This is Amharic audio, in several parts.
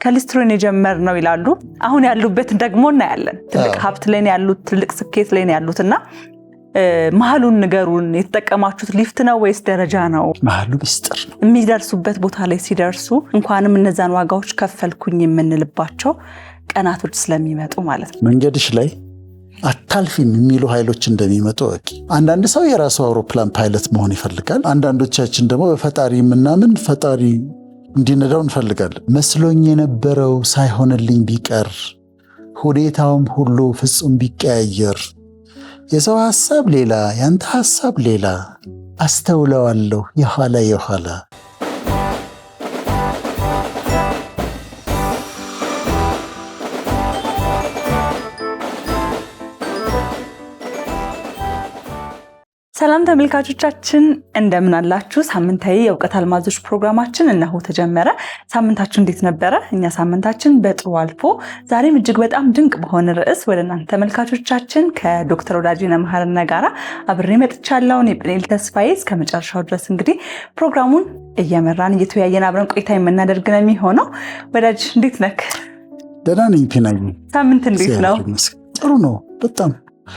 ከሊስትሮን የጀመርነው ይላሉ። አሁን ያሉበት ደግሞ እናያለን። ትልቅ ሀብት ላይ ያሉት፣ ትልቅ ስኬት ላይ ያሉትና መሐሉን ንገሩን። የተጠቀማችሁት ሊፍት ነው ወይስ ደረጃ ነው? መሐሉ ሚስጥር ነው። የሚደርሱበት ቦታ ላይ ሲደርሱ እንኳንም እነዛን ዋጋዎች ከፈልኩኝ የምንልባቸው ቀናቶች ስለሚመጡ ማለት ነው። መንገድሽ ላይ አታልፊም የሚሉ ኃይሎች እንደሚመጡ ወቂ። አንዳንድ ሰው የራሱ አውሮፕላን ፓይለት መሆን ይፈልጋል። አንዳንዶቻችን ደግሞ በፈጣሪ የምናምን ፈጣሪ እንዲነዳው እንፈልጋለን። መስሎኝ የነበረው ሳይሆንልኝ ቢቀር ሁኔታውም ሁሉ ፍጹም ቢቀያየር የሰው ሐሳብ ሌላ ያንተ ሐሳብ ሌላ አስተውለዋለሁ የኋላ የኋላ። ሰላም ተመልካቾቻችን እንደምን አላችሁ? ሳምንታዊ የእውቀት አልማዞች ፕሮግራማችን እነሆ ተጀመረ። ሳምንታችሁ እንዴት ነበረ? እኛ ሳምንታችን በጥሩ አልፎ ዛሬም እጅግ በጣም ድንቅ በሆነ ርዕስ ወደ እናንተ ተመልካቾቻችን ከዶክተር ወዳጄነህ መሐረነ ጋር አብሬ መጥቻለሁ። እኔ ጵንኤል ተስፋዬ እስከ መጨረሻው ድረስ እንግዲህ ፕሮግራሙን እየመራን እየተወያየን አብረን ቆይታ የምናደርግ ነው የሚሆነው። ወዳጅ እንዴት ነህ? ደህና ነኝ ፒናዬ። ሳምንት እንዴት ነው? ጥሩ ነው በጣም።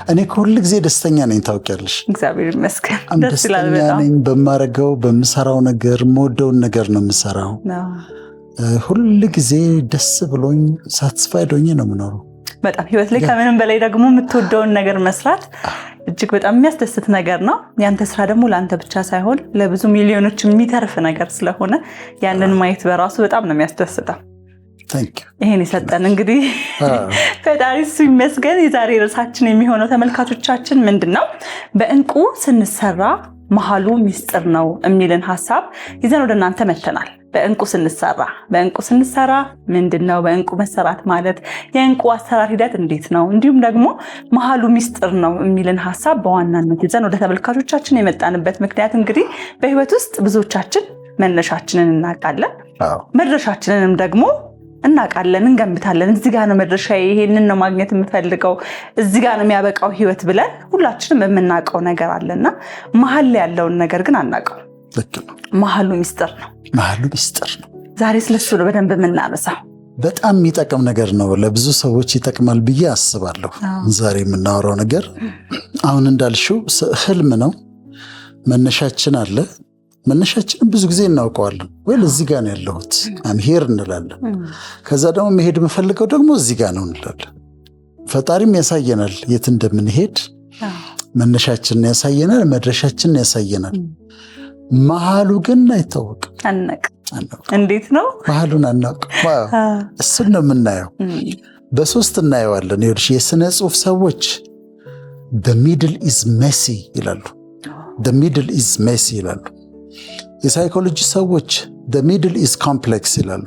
እኔ ሁል ጊዜ ደስተኛ ነኝ ታውቂያለሽ። እግዚአብሔር ይመስገን። ደስተኛ ነኝ በማረገው በምሰራው ነገር። የምወደውን ነገር ነው የምሰራው። ሁል ጊዜ ደስ ብሎኝ ሳትስፋይድ ሆኜ ነው የምኖረው። በጣም ህይወት ላይ ከምንም በላይ ደግሞ የምትወደውን ነገር መስራት እጅግ በጣም የሚያስደስት ነገር ነው። ያንተ ስራ ደግሞ ለአንተ ብቻ ሳይሆን ለብዙ ሚሊዮኖች የሚተርፍ ነገር ስለሆነ ያንን ማየት በራሱ በጣም ነው የሚያስደስተው። ይሄን የሰጠን እንግዲህ ፈጣሪ እሱ ይመስገን። የዛሬ ርዕሳችን የሚሆነው ተመልካቾቻችን ምንድነው? በእንቁ ስንሰራ መሐሉ ሚስጥር ነው የሚልን ሐሳብ ይዘን ወደ እናንተ መተናል። በእንቁ ስንሰራ ምንድነው? በእንቁ መሰራት ማለት የእንቁ አሰራር ሂደት እንዴት ነው? እንዲሁም ደግሞ መሐሉ ሚስጥር ነው የሚልን ሐሳብ በዋናነት ይዘን ወደ ተመልካቾቻችን የመጣንበት ምክንያት እንግዲህ በህይወት ውስጥ ብዙዎቻችን መነሻችንን እናውቃለን፣ መድረሻችንንም ደግሞ እናውቃለን፣ እንገምታለን። እዚህ ጋር ነው መድረሻዬ፣ ይሄንን ነው ማግኘት የምፈልገው፣ እዚህ ጋር ነው የሚያበቃው ህይወት ብለን ሁላችንም የምናውቀው ነገር አለና መሐል ላይ ያለውን ነገር ግን አናውቀው። መሐሉ ሚስጥር ነው። ዛሬ ስለሱ ነው በደንብ የምናነሳው። በጣም የሚጠቅም ነገር ነው። ለብዙ ሰዎች ይጠቅማል ብዬ አስባለሁ። ዛሬ የምናወራው ነገር አሁን እንዳልሽው ህልም ነው። መነሻችን አለ። መነሻችንን ብዙ ጊዜ እናውቀዋለን። ወይ እዚህ ጋር ነው ያለሁት ሄር እንላለን። ከዛ ደግሞ መሄድ የምፈልገው ደግሞ እዚህ ጋር ነው እንላለን። ፈጣሪም ያሳየናል የት እንደምንሄድ። መነሻችንን ያሳየናል፣ መድረሻችንን ያሳየናል። መሐሉ ግን አይታወቅም። እንዴት ነው መሐሉን አናውቅም። እሱን ነው የምናየው። በሶስት እናየዋለን። ይኸውልሽ የሥነ ጽሑፍ ሰዎች the middle is messy ይላሉ። the middle is messy ይላሉ። የሳይኮሎጂ ሰዎች the middle is complex ይላሉ።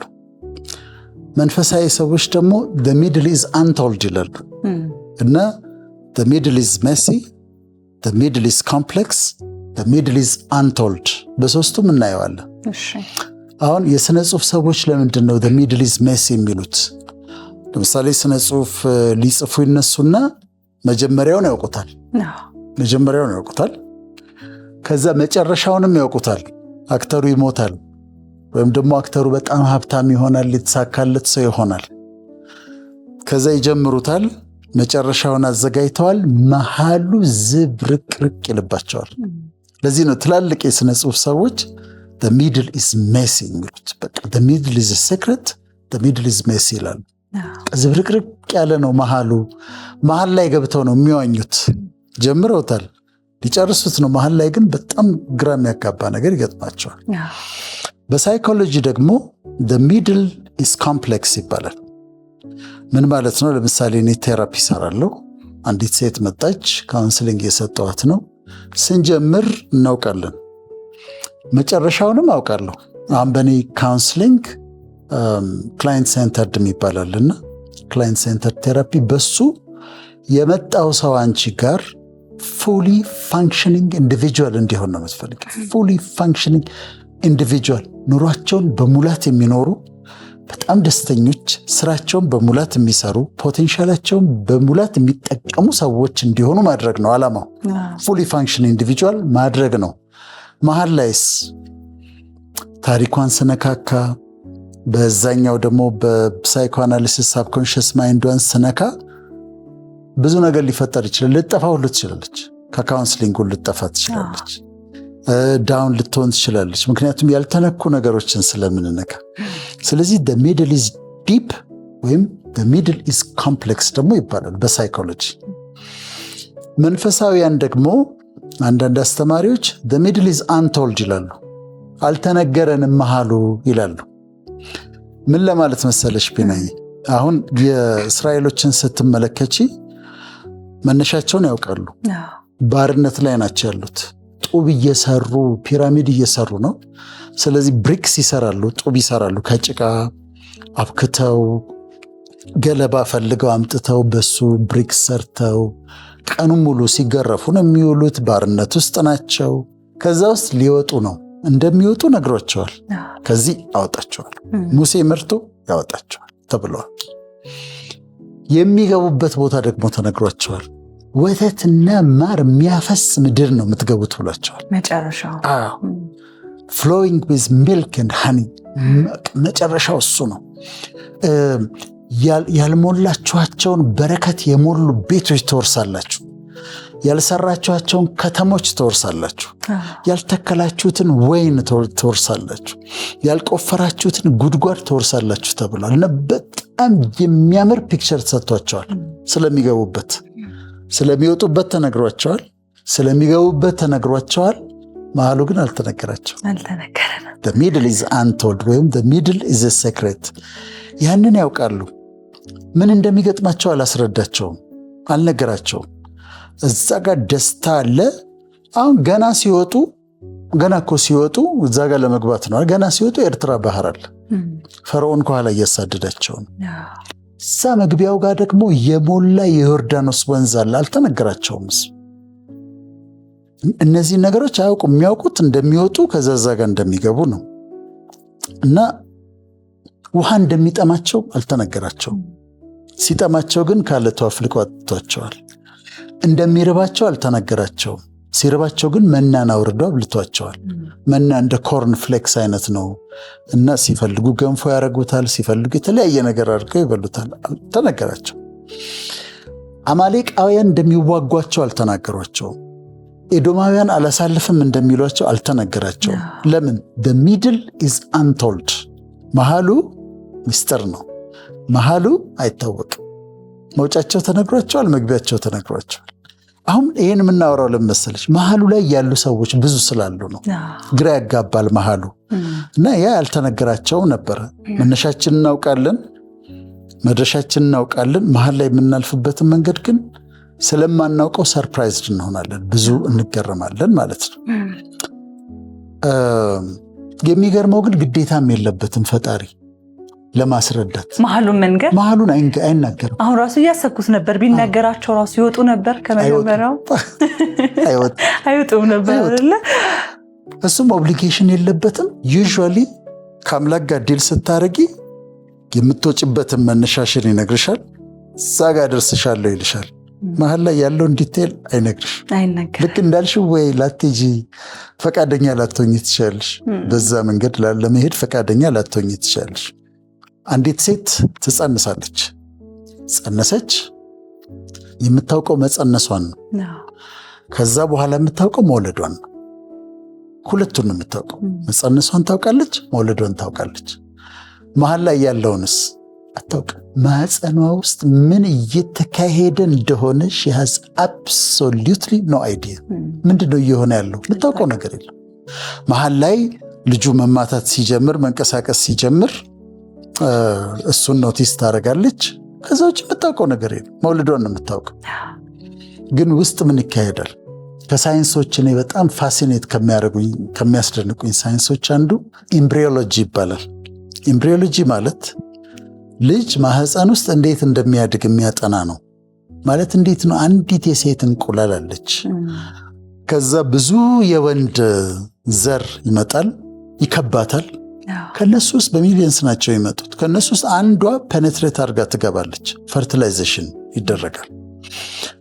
መንፈሳዊ ሰዎች ደግሞ the middle is untold ይላሉ። እና the middle is messy, the middle is complex, the middle is untold በሶስቱም እናየዋለን። አሁን የሥነ ጽሑፍ ሰዎች ለምንድን ነው the middle is messy የሚሉት? ለምሳሌ ሥነ ጽሑፍ ሊጽፉ ይነሱና መጀመሪያውን ያውቁታል። ከዛ መጨረሻውንም ያውቁታል። አክተሩ ይሞታል፣ ወይም ደግሞ አክተሩ በጣም ሀብታም ይሆናል፣ የተሳካለት ሰው ይሆናል። ከዛ ይጀምሩታል፣ መጨረሻውን አዘጋጅተዋል፣ መሐሉ ዝብርቅርቅ ይልባቸዋል። ለዚህ ነው ትላልቅ የሥነ ጽሑፍ ሰዎች the middle is messy የሚሉት። በቃ the middle is a secret, the middle is messy ይላሉ። ዝብርቅርቅ ያለ ነው መሐሉ። መሐል ላይ ገብተው ነው የሚዋኙት። ጀምረውታል፣ ሊጨርሱት ነው። መሐል ላይ ግን በጣም ግራ የሚያጋባ ነገር ይገጥማቸዋል። በሳይኮሎጂ ደግሞ the middle is complex ይባላል። ምን ማለት ነው? ለምሳሌ እኔ ቴራፒ ሰራለሁ። አንዲት ሴት መጣች፣ ካውንስሊንግ የሰጠዋት ነው። ስንጀምር እናውቃለን፣ መጨረሻውንም አውቃለሁ። አሁን በእኔ ካውንስሊንግ ክላይንት ሴንተርድ ይባላልና ክላይንት ሴንተር ቴራፒ፣ በሱ የመጣው ሰው አንቺ ጋር ፉሊ ፋንክሽኒንግ ኢንዲቪጁዋል እንዲሆን ነው የምትፈልጊው። ፉሊ ፋንክሽኒንግ ኢንዲቪጁዋል፣ ኑሯቸውን በሙላት የሚኖሩ በጣም ደስተኞች፣ ስራቸውን በሙላት የሚሰሩ፣ ፖቴንሻላቸውን በሙላት የሚጠቀሙ ሰዎች እንዲሆኑ ማድረግ ነው ዓላማው። ፉሊ ፋንክሽኒንግ ኢንዲቪጁዋል ማድረግ ነው። መሀል ላይስ ታሪኳን ስነካካ፣ በዛኛው ደግሞ በሳይኮአናሊሲስ ሳብኮንሽስ ማይንዷን ስነካ ብዙ ነገር ሊፈጠር ይችላል። ልጠፋ ሁሉ ትችላለች። ከካውንስሊንጉ ልጠፋ ትችላለች። ዳውን ልትሆን ትችላለች። ምክንያቱም ያልተነኩ ነገሮችን ስለምንነካ። ስለዚህ the middle is deep ወይም the middle is complex ደግሞ ይባላል በሳይኮሎጂ። መንፈሳዊያን ደግሞ አንዳንድ አስተማሪዎች the middle is untold ይላሉ። አልተነገረንም መሃሉ ይላሉ። ምን ለማለት መሰለሽ ቢናይ፣ አሁን የእስራኤሎችን ስትመለከቺ መነሻቸውን ያውቃሉ። ባርነት ላይ ናቸው ያሉት። ጡብ እየሰሩ ፒራሚድ እየሰሩ ነው። ስለዚህ ብሪክስ ይሰራሉ፣ ጡብ ይሰራሉ። ከጭቃ አብክተው ገለባ ፈልገው አምጥተው በሱ ብሪክስ ሰርተው ቀኑን ሙሉ ሲገረፉ ነው የሚውሉት። ባርነት ውስጥ ናቸው። ከዛ ውስጥ ሊወጡ ነው እንደሚወጡ ነግሯቸዋል። ከዚህ አወጣቸዋል። ሙሴ መርቶ ያወጣቸዋል ተብለዋል። የሚገቡበት ቦታ ደግሞ ተነግሯቸዋል። ወተትና ማር የሚያፈስ ምድር ነው የምትገቡት ብሏቸዋል። መጨረሻው flowing with milk and honey መጨረሻው እሱ ነው። ያልሞላችኋቸውን በረከት የሞሉ ቤቶች ትወርሳላችሁ። ያልሰራችኋቸውን ከተሞች ትወርሳላችሁ። ያልተከላችሁትን ወይን ትወርሳላችሁ። ያልቆፈራችሁትን ጉድጓድ ትወርሳላችሁ ተብሏል። እና በጣም የሚያምር ፒክቸር ተሰጥቷቸዋል። ስለሚገቡበት ስለሚወጡበት ተነግሯቸዋል። ስለሚገቡበት ተነግሯቸዋል። መሃሉ ግን አልተነገራቸው። the middle is untold ወይም the middle is a secret። ያንን ያውቃሉ። ምን እንደሚገጥማቸው አላስረዳቸውም፣ አልነገራቸውም። እዛ ጋር ደስታ አለ። አሁን ገና እኮ ሲወጡ እዛ ጋር ለመግባት ነው። ገና ሲወጡ ኤርትራ ባህር አለ። ፈርዖን ከኋላ እያሳደዳቸው ነው። እዛ መግቢያው ጋር ደግሞ የሞላ የዮርዳኖስ ወንዝ አለ። አልተነገራቸውም። እነዚህ ነገሮች አያውቁም። የሚያውቁት እንደሚወጡ ከዛ ጋር እንደሚገቡ ነው። እና ውሃ እንደሚጠማቸው አልተነገራቸውም። ሲጠማቸው ግን ካለቱ አፍልቆ አጥቷቸዋል። እንደሚርባቸው አልተነገራቸውም። ሲርባቸው ግን መናን አውርደው አብልቷቸዋል። መና እንደ ኮርን ፍሌክስ አይነት ነው እና ሲፈልጉ ገንፎ ያደርጉታል፣ ሲፈልጉ የተለያየ ነገር አድርገው ይበሉታል። አልተነገራቸው። አማሌቃውያን እንደሚዋጓቸው አልተናገሯቸውም። ኤዶማውያን አላሳልፍም እንደሚሏቸው አልተነገራቸውም። ለምን? the middle is untold። መሃሉ ምስጢር ነው። መሃሉ አይታወቅም። መውጫቸው ተነግሯቸዋል፣ መግቢያቸው ተነግሯቸዋል። አሁን ይህን የምናወራው ለመሰለች መሃሉ ላይ ያሉ ሰዎች ብዙ ስላሉ ነው። ግራ ያጋባል መሃሉ እና ያ ያልተነገራቸው ነበረ። መነሻችን እናውቃለን፣ መድረሻችን እናውቃለን። መሃል ላይ የምናልፍበትን መንገድ ግን ስለማናውቀው ሰርፕራይዝድ እንሆናለን፣ ብዙ እንገረማለን ማለት ነው። የሚገርመው ግን ግዴታም የለበትም ፈጣሪ ለማስረዳት መሃሉን አይናገርም። አሁን ራሱ እያሰብኩት ነበር፣ ቢናገራቸው ራሱ ይወጡ ነበር። ከመጀመሪያው አይወጡም ነበር አይደለ? እሱም ኦብሊጌሽን የለበትም። ዩዥዋሊ ከአምላክ ጋር ዲል ስታረጊ የምትወጭበትን መነሻሽን ይነግርሻል። እዛ ጋር ደርስሻለሁ ይልሻል። መሀል ላይ ያለውን ዲቴል አይነግርሽ። ልክ እንዳልሽው ወይ ላትሄጂ ፈቃደኛ ላትሆኝ ትችላለሽ። በዛ መንገድ ለመሄድ ፈቃደኛ ላትሆኝ ትችላለሽ። አንዲት ሴት ትጸንሳለች። ጸነሰች፣ የምታውቀው መጸነሷን ነው። ከዛ በኋላ የምታውቀው መውለዷን ነው። ሁለቱን ነው የምታውቀው። መጸነሷን ታውቃለች፣ መውለዷን ታውቃለች። መሀል ላይ ያለውንስ አታውቅም። ማህፀኗ ውስጥ ምን እየተካሄደ እንደሆነ she has absolutely no idea። ምንድነው እየሆነ ያለው? የምታውቀው ነገር የለም። መሀል ላይ ልጁ መማታት ሲጀምር፣ መንቀሳቀስ ሲጀምር እሱን ኖቲስ ታደርጋለች። ከዛ ውጭ የምታውቀው ነገር የለም። መውለዷን ነው የምታውቀው። ግን ውስጥ ምን ይካሄዳል? ከሳይንሶች እኔ በጣም ፋሲኔት ከሚያስደንቁኝ ሳይንሶች አንዱ ኤምብሪዮሎጂ ይባላል። ኤምብሪዮሎጂ ማለት ልጅ ማህፀን ውስጥ እንዴት እንደሚያድግ የሚያጠና ነው። ማለት እንዴት ነው? አንዲት የሴት እንቁላል አለች። ከዛ ብዙ የወንድ ዘር ይመጣል፣ ይከባታል። ከነሱ ውስጥ በሚሊየንስ ናቸው ይመጡት። ከነሱ ውስጥ አንዷ ፔኔትሬት አድርጋ ትገባለች። ፈርቲላይዜሽን ይደረጋል።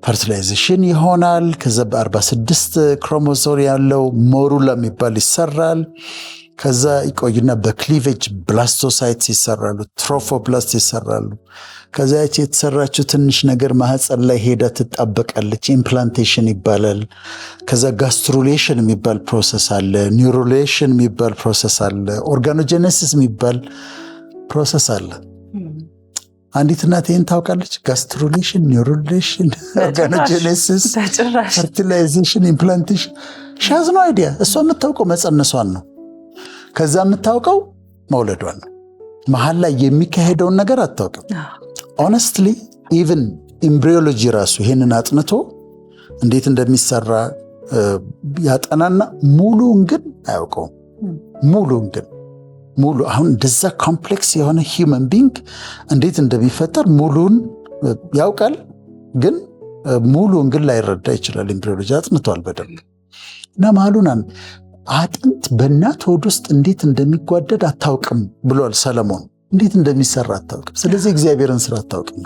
ፈርቲላይዜሽን ይሆናል። ከዛ በ46 ክሮሞዞም ያለው ሞሩላ የሚባል ይሰራል። ከዛ ይቆይና በክሊቬጅ ብላስቶሳይትስ ይሰራሉ፣ ትሮፎብላስት ይሰራሉ። ከዛ ያቺ የተሰራችው ትንሽ ነገር ማህፀን ላይ ሄዳ ትጣበቃለች፣ ኢምፕላንቴሽን ይባላል። ከዛ ጋስትሩሌሽን የሚባል ፕሮሰስ አለ፣ ኒውሮሌሽን የሚባል ፕሮሰስ አለ፣ ኦርጋኖጀኔሲስ የሚባል ፕሮሰስ አለ። አንዲት እናት ይህን ታውቃለች? ጋስትሩሌሽን፣ ኒውሮሌሽን፣ ኦርጋኖጀኔሲስ፣ ፈርቲላይዜሽን፣ ኢምፕላንቴሽን ሻዝ ነው አይዲያ። እሷ የምታውቀው መፀነሷን ነው። ከዛ የምታውቀው መውለዷን ነው። መሀል ላይ የሚካሄደውን ነገር አታውቅም። ኦነስትሊ ኢቭን ኤምብሪዮሎጂ ራሱ ይሄንን አጥንቶ እንዴት እንደሚሰራ ያጠናና ሙሉን ግን አያውቀውም። ሙሉን ግን አሁን እንደዛ ኮምፕሌክስ የሆነ ሂውመን ቢንግ እንዴት እንደሚፈጠር ሙሉን ያውቃል፣ ግን ሙሉን ግን ላይረዳ ይችላል። ኤምብሪዮሎጂ አጥንቷል በደንብ እና መሀሉን አጥንት በእናት ሆድ ውስጥ እንዴት እንደሚጓደድ አታውቅም ብሏል ሰለሞን። እንዴት እንደሚሰራ አታውቅም። ስለዚህ እግዚአብሔርን ስራ አታውቅም።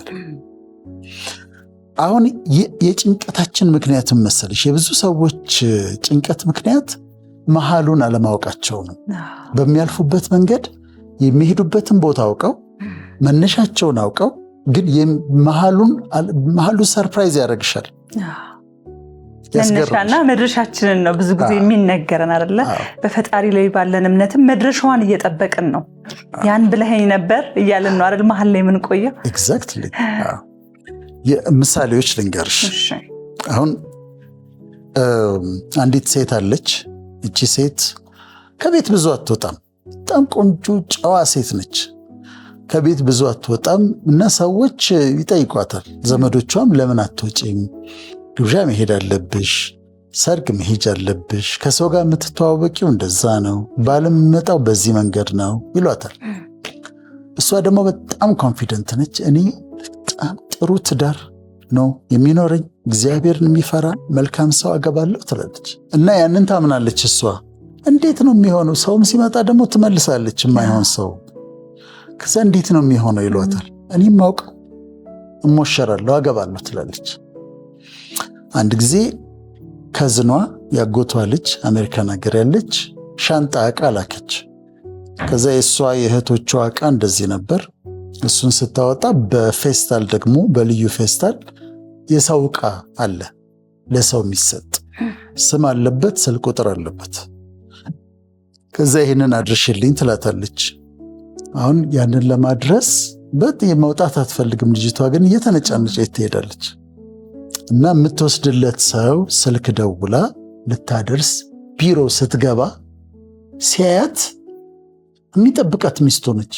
አሁን የጭንቀታችን ምክንያት መሰለሽ፣ የብዙ ሰዎች ጭንቀት ምክንያት መሀሉን አለማወቃቸው ነው። በሚያልፉበት መንገድ የሚሄዱበትን ቦታ አውቀው መነሻቸውን አውቀው ግን መሀሉ ሰርፕራይዝ ያደርግሻል። መነሻና መድረሻችንን ነው ብዙ ጊዜ የሚነገረን አይደለ? በፈጣሪ ላይ ባለን እምነትም መድረሻዋን እየጠበቅን ነው። ያን ብለኸኝ ነበር እያልን ነው አይደል? መሀል ላይ የምንቆየው። ኤግዛክትሊ። ምሳሌዎች ልንገርሽ። አሁን አንዲት ሴት አለች። እቺ ሴት ከቤት ብዙ አትወጣም። በጣም ቆንጆ ጨዋ ሴት ነች። ከቤት ብዙ አትወጣም እና ሰዎች ይጠይቋታል። ዘመዶቿም ለምን አትወጪም? ግብዣ መሄድ አለብሽ፣ ሰርግ መሄድ አለብሽ፣ ከሰው ጋር የምትተዋወቂው እንደዛ ነው፣ ባልም የሚመጣው በዚህ መንገድ ነው ይሏታል። እሷ ደግሞ በጣም ኮንፊደንት ነች። እኔ በጣም ጥሩ ትዳር ነው የሚኖረኝ፣ እግዚአብሔርን የሚፈራ መልካም ሰው አገባለሁ ትላለች እና ያንን ታምናለች። እሷ እንዴት ነው የሚሆነው? ሰውም ሲመጣ ደግሞ ትመልሳለች የማይሆን ሰው። ከዛ እንዴት ነው የሚሆነው ይሏታል። እኔም ማውቀው እሞሸራለሁ፣ አገባለሁ ትላለች። አንድ ጊዜ ከዝኗ ያጎቷ ልጅ አሜሪካን ሀገር ያለች ሻንጣ ዕቃ ላከች። ከዛ የእሷ የእህቶቿ ዕቃ እንደዚህ ነበር። እሱን ስታወጣ በፌስታል ደግሞ በልዩ ፌስታል የሰው ዕቃ አለ፣ ለሰው የሚሰጥ ስም አለበት፣ ስልክ ቁጥር አለበት። ከዛ ይህንን አድርሽልኝ ትላታለች። አሁን ያንን ለማድረስ መውጣት አትፈልግም ልጅቷ፣ ግን እየተነጫነጨች ትሄዳለች እና የምትወስድለት ሰው ስልክ ደውላ ልታደርስ ቢሮ ስትገባ ሲያያት የሚጠብቃት ሚስቱ ነች።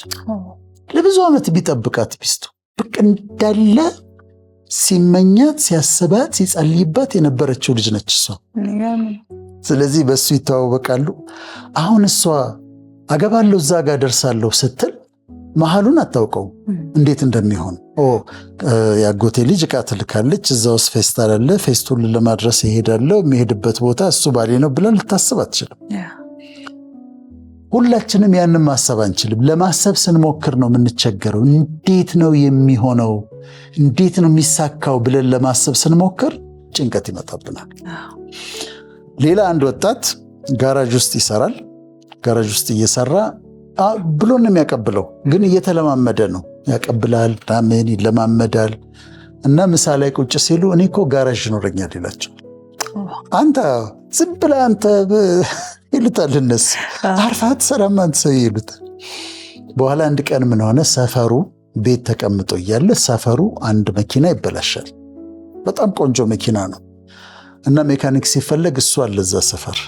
ለብዙ ዓመት ቢጠብቃት ሚስቱ በቃ እንዳለ ሲመኛት፣ ሲያስባት፣ ሲጸልይባት የነበረችው ልጅ ነች እሷ። ስለዚህ በእሱ ይተዋወቃሉ። አሁን እሷ አገባለሁ እዛ ጋር ደርሳለሁ ስትል መሀሉን አታውቀው እንዴት እንደሚሆን። ያጎቴ ልጅ ዕቃ ትልካለች፣ እዛ ውስጥ ፌስታል አለ፣ ፌስቱን ለማድረስ ይሄዳለው፣ የሚሄድበት ቦታ እሱ ባሌ ነው ብላ ልታስብ አትችልም። ሁላችንም ያንን ማሰብ አንችልም። ለማሰብ ስንሞክር ነው የምንቸገረው። እንዴት ነው የሚሆነው፣ እንዴት ነው የሚሳካው ብለን ለማሰብ ስንሞክር ጭንቀት ይመጣብናል። ሌላ አንድ ወጣት ጋራጅ ውስጥ ይሰራል። ጋራጅ ውስጥ እየሰራ ብሎ ነው የሚያቀብለው፣ ግን እየተለማመደ ነው። ያቀብላል፣ ምን ይለማመዳል። እና ምሳ ላይ ቁጭ ሲሉ እኔ እኮ ጋራዥ ይኖረኛል ይላቸው። አንተ ዝም ብለህ አንተ ይሉታል እነሱ። አርፈህ አትሰራም አንተ ሰው ይሉታል። በኋላ አንድ ቀን ምን ሆነ፣ ሰፈሩ ቤት ተቀምጦ እያለ ሰፈሩ አንድ መኪና ይበላሻል። በጣም ቆንጆ መኪና ነው እና ሜካኒክ ሲፈለግ እሱ አለ እዛ ሰፈር።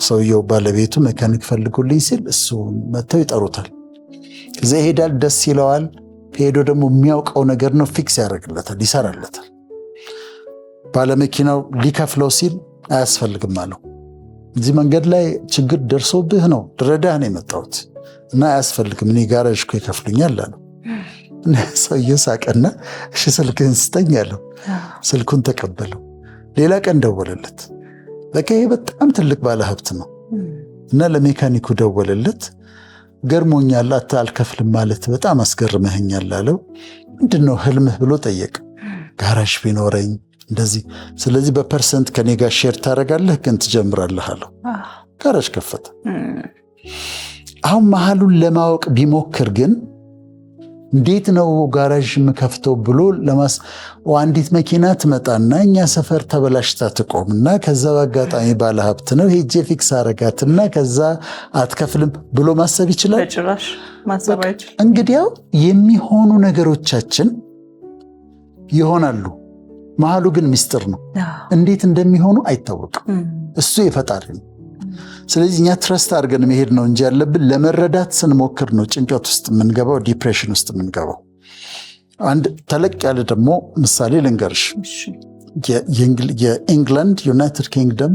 ሰውየው ባለቤቱ ሜካኒክ ፈልጉልኝ ሲል እሱ መጥተው ይጠሩታል። እዛ ይሄዳል፣ ደስ ይለዋል። ሄዶ ደግሞ የሚያውቀው ነገር ነው፣ ፊክስ ያደርግለታል፣ ይሰራለታል። ባለመኪናው ሊከፍለው ሲል አያስፈልግም አለው። እዚህ መንገድ ላይ ችግር ደርሶብህ ነው ድረዳህ ነው የመጣሁት እና አያስፈልግም፣ እኔ ጋራዥ እኮ ይከፍሉኛል አለው። ሰውየው ሳቀና እሺ ስልክህን ስጠኝ አለው። ስልኩን ተቀበለው። ሌላ ቀን ደወለለት። በቃ ይሄ በጣም ትልቅ ባለሀብት ነው እና ለሜካኒኩ ደወለለት። ገርሞኛል፣ አልከፍልም ማለት በጣም አስገርመኸኛል አለው። ምንድነው ህልምህ ብሎ ጠየቅ። ጋራዥ ቢኖረኝ እንደዚህ፣ ስለዚህ በፐርሰንት ከኔ ጋር ሼር ታደርጋለህ ግን ትጀምራለህ አለው። ጋራዥ ከፈተ። አሁን መሀሉን ለማወቅ ቢሞክር ግን እንዴት ነው ጋራዥ የምከፍተው ብሎ አንዲት መኪና ትመጣና እኛ ሰፈር ተበላሽታ ትቆምና ከዛ በአጋጣሚ ባለሀብት ነው ሄጄ ፊክስ አረጋትና ከዛ አትከፍልም ብሎ ማሰብ ይችላል? በጭራሽ ማሰብ አይችልም። እንግዲያው የሚሆኑ ነገሮቻችን ይሆናሉ። መሀሉ ግን ምስጢር ነው። እንዴት እንደሚሆኑ አይታወቅም። እሱ የፈጣሪ ነው። ስለዚህ እኛ ትረስት አድርገን መሄድ ነው እንጂ ያለብን ለመረዳት ስንሞክር ነው ጭንቀት ውስጥ የምንገባው፣ ዲፕሬሽን ውስጥ የምንገባው። አንድ ተለቅ ያለ ደግሞ ምሳሌ ልንገርሽ። የኢንግላንድ ዩናይትድ ኪንግደም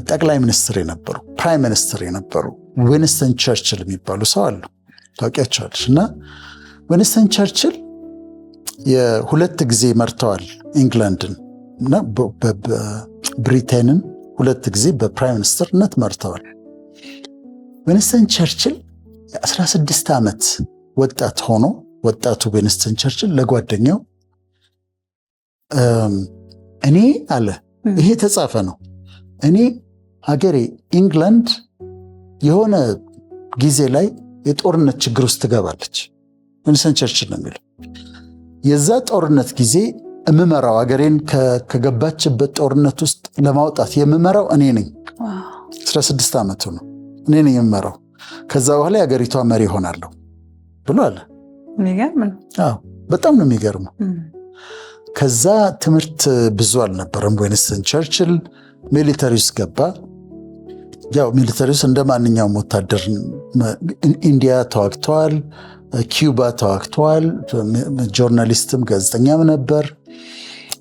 ጠቅላይ ሚኒስትር የነበሩ ፕራይም ሚኒስትር የነበሩ ዊንስተን ቸርችል የሚባሉ ሰው አሉ። ታውቂያቸዋለሽ? እና ዊንስተን ቸርችል የሁለት ጊዜ መርተዋል ኢንግላንድን እና ብሪቴንን ሁለት ጊዜ በፕራይም ሚኒስትርነት መርተዋል። ዊንስተን ቸርችል የ16 ዓመት ወጣት ሆኖ ወጣቱ ዊንስተን ቸርችል ለጓደኛው እኔ አለ፣ ይሄ ተጻፈ ነው፣ እኔ ሀገሬ ኢንግላንድ የሆነ ጊዜ ላይ የጦርነት ችግር ውስጥ ትገባለች። ዊንስተን ቸርችል ነው የሚለው የዛ ጦርነት ጊዜ የምመራው ሀገሬን ከገባችበት ጦርነት ውስጥ ለማውጣት የምመራው እኔ ነኝ። 16 ዓመቱ ነው። እኔ ነኝ የምመራው። ከዛ በኋላ የሀገሪቷ መሪ ሆናለሁ ብሎ አለ። በጣም ነው የሚገርመው። ከዛ ትምህርት ብዙ አልነበረም። ዊንስተን ቸርችል ሚሊተሪ ውስጥ ገባ። ያው ሚሊተሪ ውስጥ እንደ ማንኛውም ወታደር ኢንዲያ ተዋግተዋል፣ ኪዩባ ተዋግተዋል። ጆርናሊስትም ጋዜጠኛም ነበር።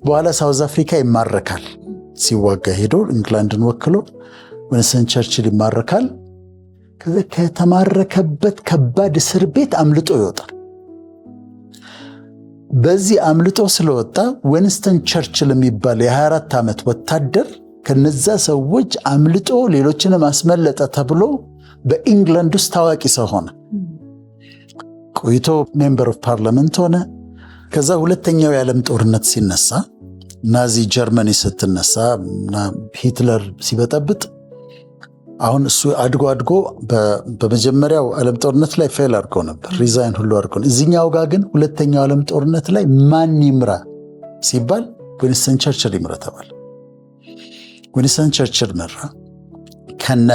በኋላ ሳውዝ አፍሪካ ይማረካል። ሲዋጋ ሄዶ ኢንግላንድን ወክሎ ዊንስተን ቸርችል ይማረካል። ከተማረከበት ከባድ እስር ቤት አምልጦ ይወጣል። በዚህ አምልጦ ስለወጣ ዊንስተን ቸርችል የሚባል የ24 ዓመት ወታደር ከነዛ ሰዎች አምልጦ ሌሎችንም አስመለጠ ተብሎ በኢንግላንድ ውስጥ ታዋቂ ሰው ሆነ። ቆይቶ ሜምበር ኦፍ ፓርላመንት ሆነ። ከዛ ሁለተኛው የዓለም ጦርነት ሲነሳ፣ ናዚ ጀርመኒ ስትነሳ እና ሂትለር ሲበጠብጥ፣ አሁን እሱ አድጎ በመጀመሪያው ዓለም ጦርነት ላይ ፌል አድርጎ ነበር፣ ሪዛይን ሁሉ አድርጎ። እዚኛው ጋር ግን ሁለተኛው ዓለም ጦርነት ላይ ማን ይምራ ሲባል ዊንስተን ቸርችል ይምራ ተባለ። ዊንስተን ቸርችል መራ። ከነ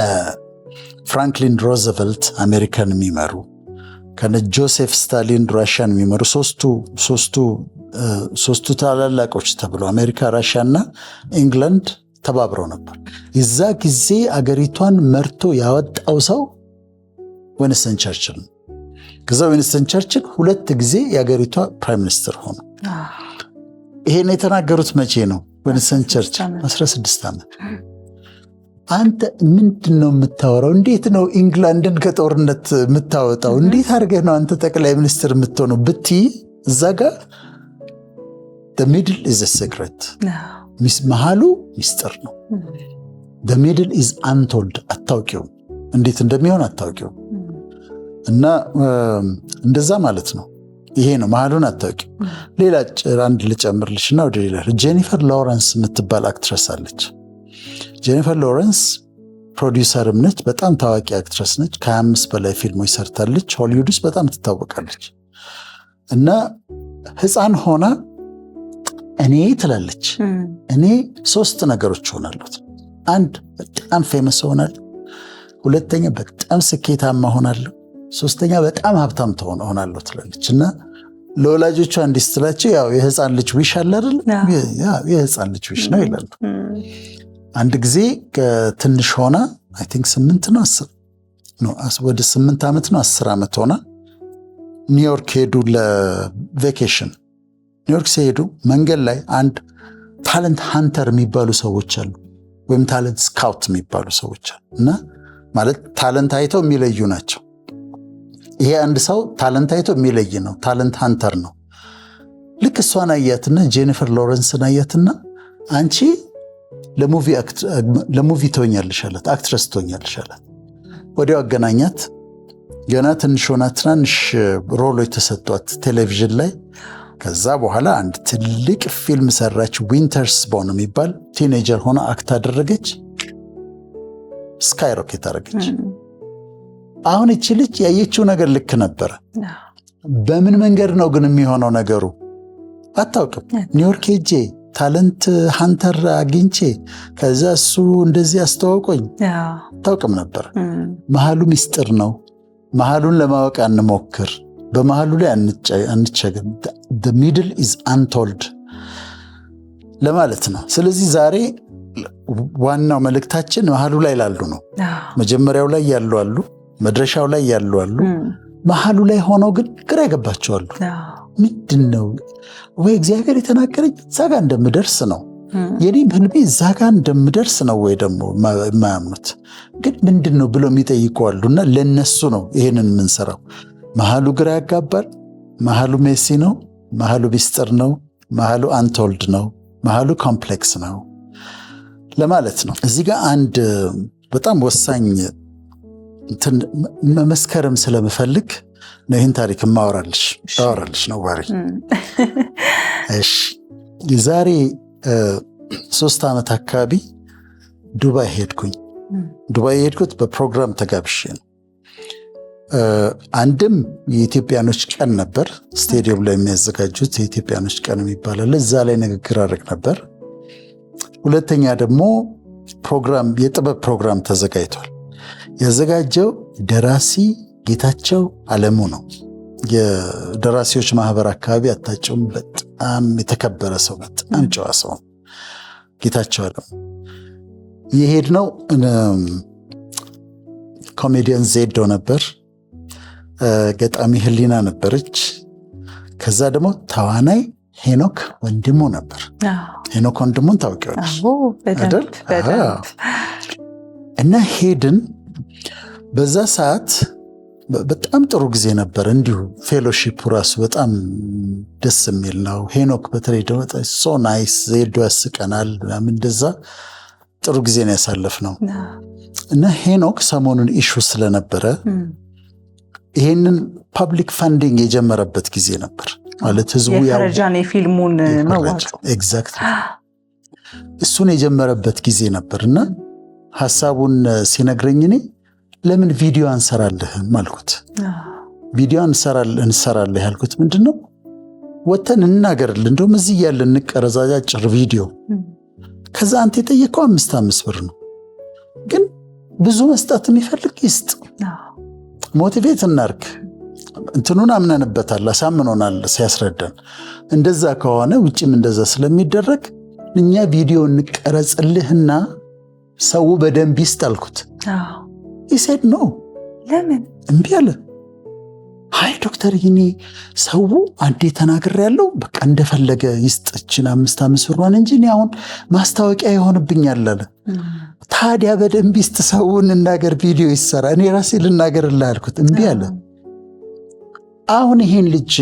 ፍራንክሊን ሮዘቨልት አሜሪካን የሚመሩ ከነ ጆሴፍ ስታሊን ራሽያን የሚመሩ ሶስቱ ታላላቆች ተብሎ አሜሪካ፣ ራሽያ እና ኢንግላንድ ተባብረው ነበር። የዛ ጊዜ አገሪቷን መርቶ ያወጣው ሰው ዊንስተን ቸርችል ነው። ከዛ ዊንስተን ቸርችል ሁለት ጊዜ የአገሪቷ ፕራይም ሚኒስትር ሆኑ። ይሄን የተናገሩት መቼ ነው? ዊንስተን ቸርችል 16 ዓመት። አንተ ምንድን ነው የምታወራው? እንዴት ነው ኢንግላንድን ከጦርነት የምታወጣው? እንዴት አድርገህ ነው አንተ ጠቅላይ ሚኒስትር የምትሆነው ብትይ፣ እዛ ጋር the middle is a secret፣ መሃሉ ሚስጥር ነው። the middle is untold፣ አታውቂውም፣ እንዴት እንደሚሆን አታውቂውም። እና እንደዛ ማለት ነው። ይሄ ነው መሃሉን አታውቂው። ሌላ አንድ ልጨምርልሽና ወደ ሌላ። ጄኒፈር ሎረንስ የምትባል አክትረስ አለች። ጄኒፈር ሎረንስ ፕሮዲውሰርም ነች፣ በጣም ታዋቂ አክትረስ ነች። ከ25 በላይ ፊልሞች ሰርታለች። ሆሊውድ ውስጥ በጣም ትታወቃለች። እና ሕፃን ሆና እኔ ትላለች፣ እኔ 3 ነገሮች ሆናሉት። አንድ በጣም ፌመስ ሆናለሁ፣ ሁለተኛ በጣም ስኬታማ ሆናለሁ፣ ሶስተኛ በጣም ሀብታም ሆናለሁ ትላለች። እና ለወላጆቿ እንዲህ ስትላቸው ያው የሕፃን ልጅ ዊሽ አለ አይደል? የሕፃን ልጅ ዊሽ ነው ይላሉ። አንድ ጊዜ ትንሽ ሆና አይ ቲንክ 8 ነው 10 ነው ወደ 8 ዓመት ነው 10 ዓመት ሆና ኒውዮርክ ሄዱ ለቬኬሽን። ኒውዮርክ ሲሄዱ መንገድ ላይ አንድ ታለንት ሃንተር የሚባሉ ሰዎች አሉ፣ ወይም ታለንት ስካውት የሚባሉ ሰዎች አሉ። እና ማለት ታለንት አይተው የሚለዩ ናቸው። ይሄ አንድ ሰው ታለንት አይተው የሚለይ ነው፣ ታለንት ሃንተር ነው። ልክ እሷን አያትና ጄኒፈር ሎረንስን አያትና አንቺ ለሙቪ ትሆኛለሽ አላት፣ አክትረስ ትሆኛለሽ አላት። ወዲያው አገናኛት። ገና ትንሽ ሆና ትናንሽ ሮሎች ተሰጧት ቴሌቪዥን ላይ። ከዛ በኋላ አንድ ትልቅ ፊልም ሰራች፣ ዊንተርስ ቦን የሚባል ቲኔጀር ሆና አክት አደረገች። ስካይ ሮኬት አደረገች። አሁን እቺ ልጅ ያየችው ነገር ልክ ነበር። በምን መንገድ ነው ግን የሚሆነው ነገሩ አታውቅም። ኒውዮርክ ሄጄ ታለንት ሃንተር አግኝቼ ከዛ እሱ እንደዚህ አስተዋውቆኝ አታውቅም ነበር። መሃሉ ሚስጥር ነው። መሃሉን ለማወቅ አንሞክር፣ በመሃሉ ላይ አንቸገም። the middle is untold ለማለት ነው። ስለዚህ ዛሬ ዋናው መልእክታችን መሃሉ ላይ ላሉ ነው። መጀመሪያው ላይ ያሉ አሉ፣ መድረሻው ላይ ያሉ አሉ፣ መሃሉ ላይ ሆነው ግን ግራ ይገባቸዋል። ምንድን ነው ወይ እግዚአብሔር የተናገረኝ እዛ ጋ እንደምደርስ ነው፣ የኔም ህልሜ እዛ ጋ እንደምደርስ ነው ወይ ደግሞ የማያምኑት ግን ምንድን ነው ብለው የሚጠይቁዋሉ። እና ለነሱ ነው ይሄንን የምንሰራው። መሃሉ ግራ ያጋባል፣ መሃሉ ሜሲ ነው፣ መሃሉ ሚስጥር ነው፣ መሃሉ አንቶልድ ነው፣ መሃሉ ኮምፕሌክስ ነው ለማለት ነው። እዚህ ጋር አንድ በጣም ወሳኝ መመስከርም ስለምፈልግ ነው ይህን ታሪክ ማወራልሽ ነው ባሪ። እሺ የዛሬ 3 ዓመት አካባቢ ዱባይ ሄድኩኝ። ዱባይ የሄድኩት በፕሮግራም ተጋብሼ ነው። አንድም የኢትዮጵያኖች ቀን ነበር፣ ስቴዲየም ላይ የሚያዘጋጁት የኢትዮጵያኖች ቀን የሚባላል፣ እዛ ላይ ንግግር አድርግ ነበር። ሁለተኛ ደግሞ ፕሮግራም የጥበብ ፕሮግራም ተዘጋጅቷል። ያዘጋጀው ደራሲ ጌታቸው አለሙ ነው። የደራሲዎች ማህበር አካባቢ አታጭውም፣ በጣም የተከበረ ሰው፣ በጣም ጨዋ ሰው ጌታቸው አለሙ። የሄድነው ኮሜዲያን ዜዶ ነበር፣ ገጣሚ ህሊና ነበረች፣ ከዛ ደግሞ ተዋናይ ሄኖክ ወንድሙ ነበር። ሄኖክ ወንድሙን ታውቂዋለሽ አይደል? እና ሄድን። በዛ ሰዓት በጣም ጥሩ ጊዜ ነበር። እንዲሁ ፌሎሺፑ ራሱ በጣም ደስ የሚል ነው። ሄኖክ በተለይ ደግሞ ሶ ናይስ፣ ዜዶ ያስቀናል ምናምን፣ እንደዛ ጥሩ ጊዜ ነው ያሳለፍነው። እና ሄኖክ ሰሞኑን ኢሹ ስለነበረ ይሄንን ፐብሊክ ፋንዲንግ የጀመረበት ጊዜ ነበር። ማለት ህዝቡ የፈረጃን የፊልሙን መዋጮ ኤግዛክትሊ እሱን የጀመረበት ጊዜ ነበር። እና ሐሳቡን ሲነግረኝ እኔ ለምን ቪዲዮ አንሰራልህም አልኩት። ቪዲዮ እንሰራለህ ያልኩት ምንድነው ወተን እናገርልን፣ እንደውም እዚህ ያለ እንቀረጻጭር ቪዲዮ። ከዛ አንተ የጠየቀው 5 ብር ነው፣ ግን ብዙ መስጠት የሚፈልግ ይስጥ፣ ሞቲቬት እናርግ። እንትኑን አምነንበታል፣ አሳምኖናል ሲያስረዳን። እንደዛ ከሆነ ውጭም እንደዛ ስለሚደረግ እኛ ቪዲዮ እንቀረጽልህና ሰው በደንብ ይስጥ አልኩት። ይሴድ ነው። ለምን እምቢ አለ? አይ ዶክተር ይኔ ሰው አንዴ ተናግር ያለው በቃ እንደፈለገ ይስጥችን 5 ብሯን እንጂ እኔ አሁን ማስታወቂያ ይሆንብኛል አለ። ታዲያ በደንብ ይስጥ፣ ሰውን እናገር፣ ቪዲዮ ይሰራ፣ እኔ ራሴ ልናገርልህ አልኩት። እምቢ አለ። አሁን ይሄን ልጅ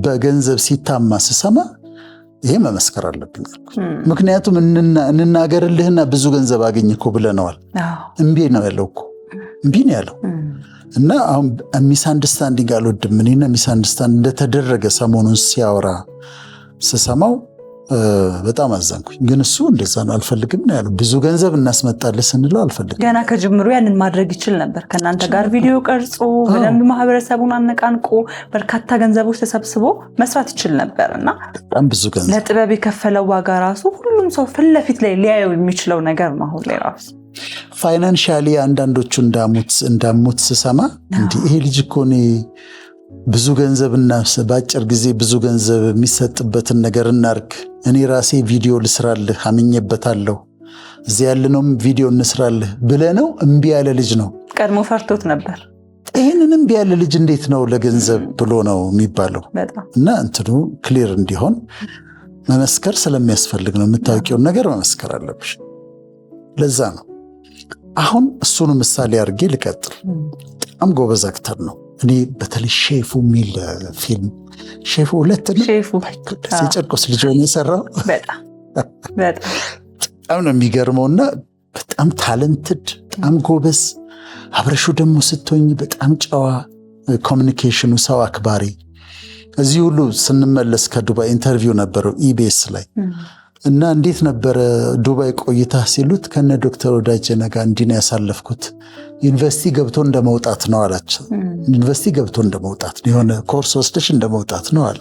በገንዘብ ሲታማ ስሰማ ይሄ መመስከር አለብኝ አልኩት። ምክንያቱም እንናገርልህና ብዙ ገንዘብ አገኝ እኮ ብለነዋል። እምቢ ነው ያለው እኮ እምቢ ነው ያለው። እና አሁን ሚስ አንደርስታንዲንግ አልወድም እኔና ሚስ አንደርስታንድ እንደተደረገ ሰሞኑን ሲያወራ ስሰማው በጣም አዘንኩኝ። ግን እሱ እንደዛ ነው አልፈልግም ነው ያለው። ብዙ ገንዘብ እናስመጣለን ስንለው አልፈልግም። ገና ከጅምሩ ያንን ማድረግ ይችል ነበር። ከእናንተ ጋር ቪዲዮ ቀርጾ በደንብ ማህበረሰቡን አነቃንቆ በርካታ ገንዘቦች ተሰብስቦ መስራት ይችል ነበር። እና በጣም ብዙ ገንዘብ ለጥበብ የከፈለው ዋጋ ራሱ ሁሉም ሰው ፊት ለፊት ላይ ሊያየው የሚችለው ነገር ነው። አሁን ላይ ራሱ ፋይናንሻሊ አንዳንዶቹ እንዳሙት ስሰማ እንዲህ ይሄ ልጅ እኮ እኔ ብዙ ገንዘብና በአጭር ጊዜ ብዙ ገንዘብ የሚሰጥበትን ነገር እናርግ፣ እኔ ራሴ ቪዲዮ ልስራልህ አምኜበታለሁ፣ እዚህ ያለነውም ቪዲዮ እንስራልህ ብለነው እምቢ ያለ ልጅ ነው። ቀድሞ ፈርቶት ነበር። ይህንን እምቢ ያለ ልጅ እንዴት ነው ለገንዘብ ብሎ ነው የሚባለው? እና እንትኑ ክሊር እንዲሆን መመስከር ስለሚያስፈልግ ነው። የምታውቂውን ነገር መመስከር አለብሽ። ለዛ ነው አሁን እሱኑ ምሳሌ አድርጌ ልቀጥል። በጣም ጎበዝ አክተር ነው። እኔ በተለይ ሼፉ የሚል ፊልም ሼፉ 2 የጨርቆስ ልጅ ሆኖ የሰራው በጣም ነው የሚገርመውና በጣም ታለንትድ፣ በጣም ጎበዝ። አብረሹ ደግሞ ስትሆኝ በጣም ጨዋ፣ ኮሚኒኬሽኑ ሰው አክባሪ። እዚህ ሁሉ ስንመለስ ከዱባይ ኢንተርቪው ነበረው ኢቢኤስ ላይ እና እንዴት ነበረ ዱባይ ቆይታ ሲሉት ከነ ዶክተር ወዳጄ ጋር እንዲህ ነው ያሳለፍኩት፣ ዩኒቨርሲቲ ገብቶ እንደመውጣት ነው አላቸው። ዩኒቨርሲቲ ገብቶ እንደመውጣት ነው፣ የሆነ ኮርስ ወስደሽ እንደመውጣት ነው አለ።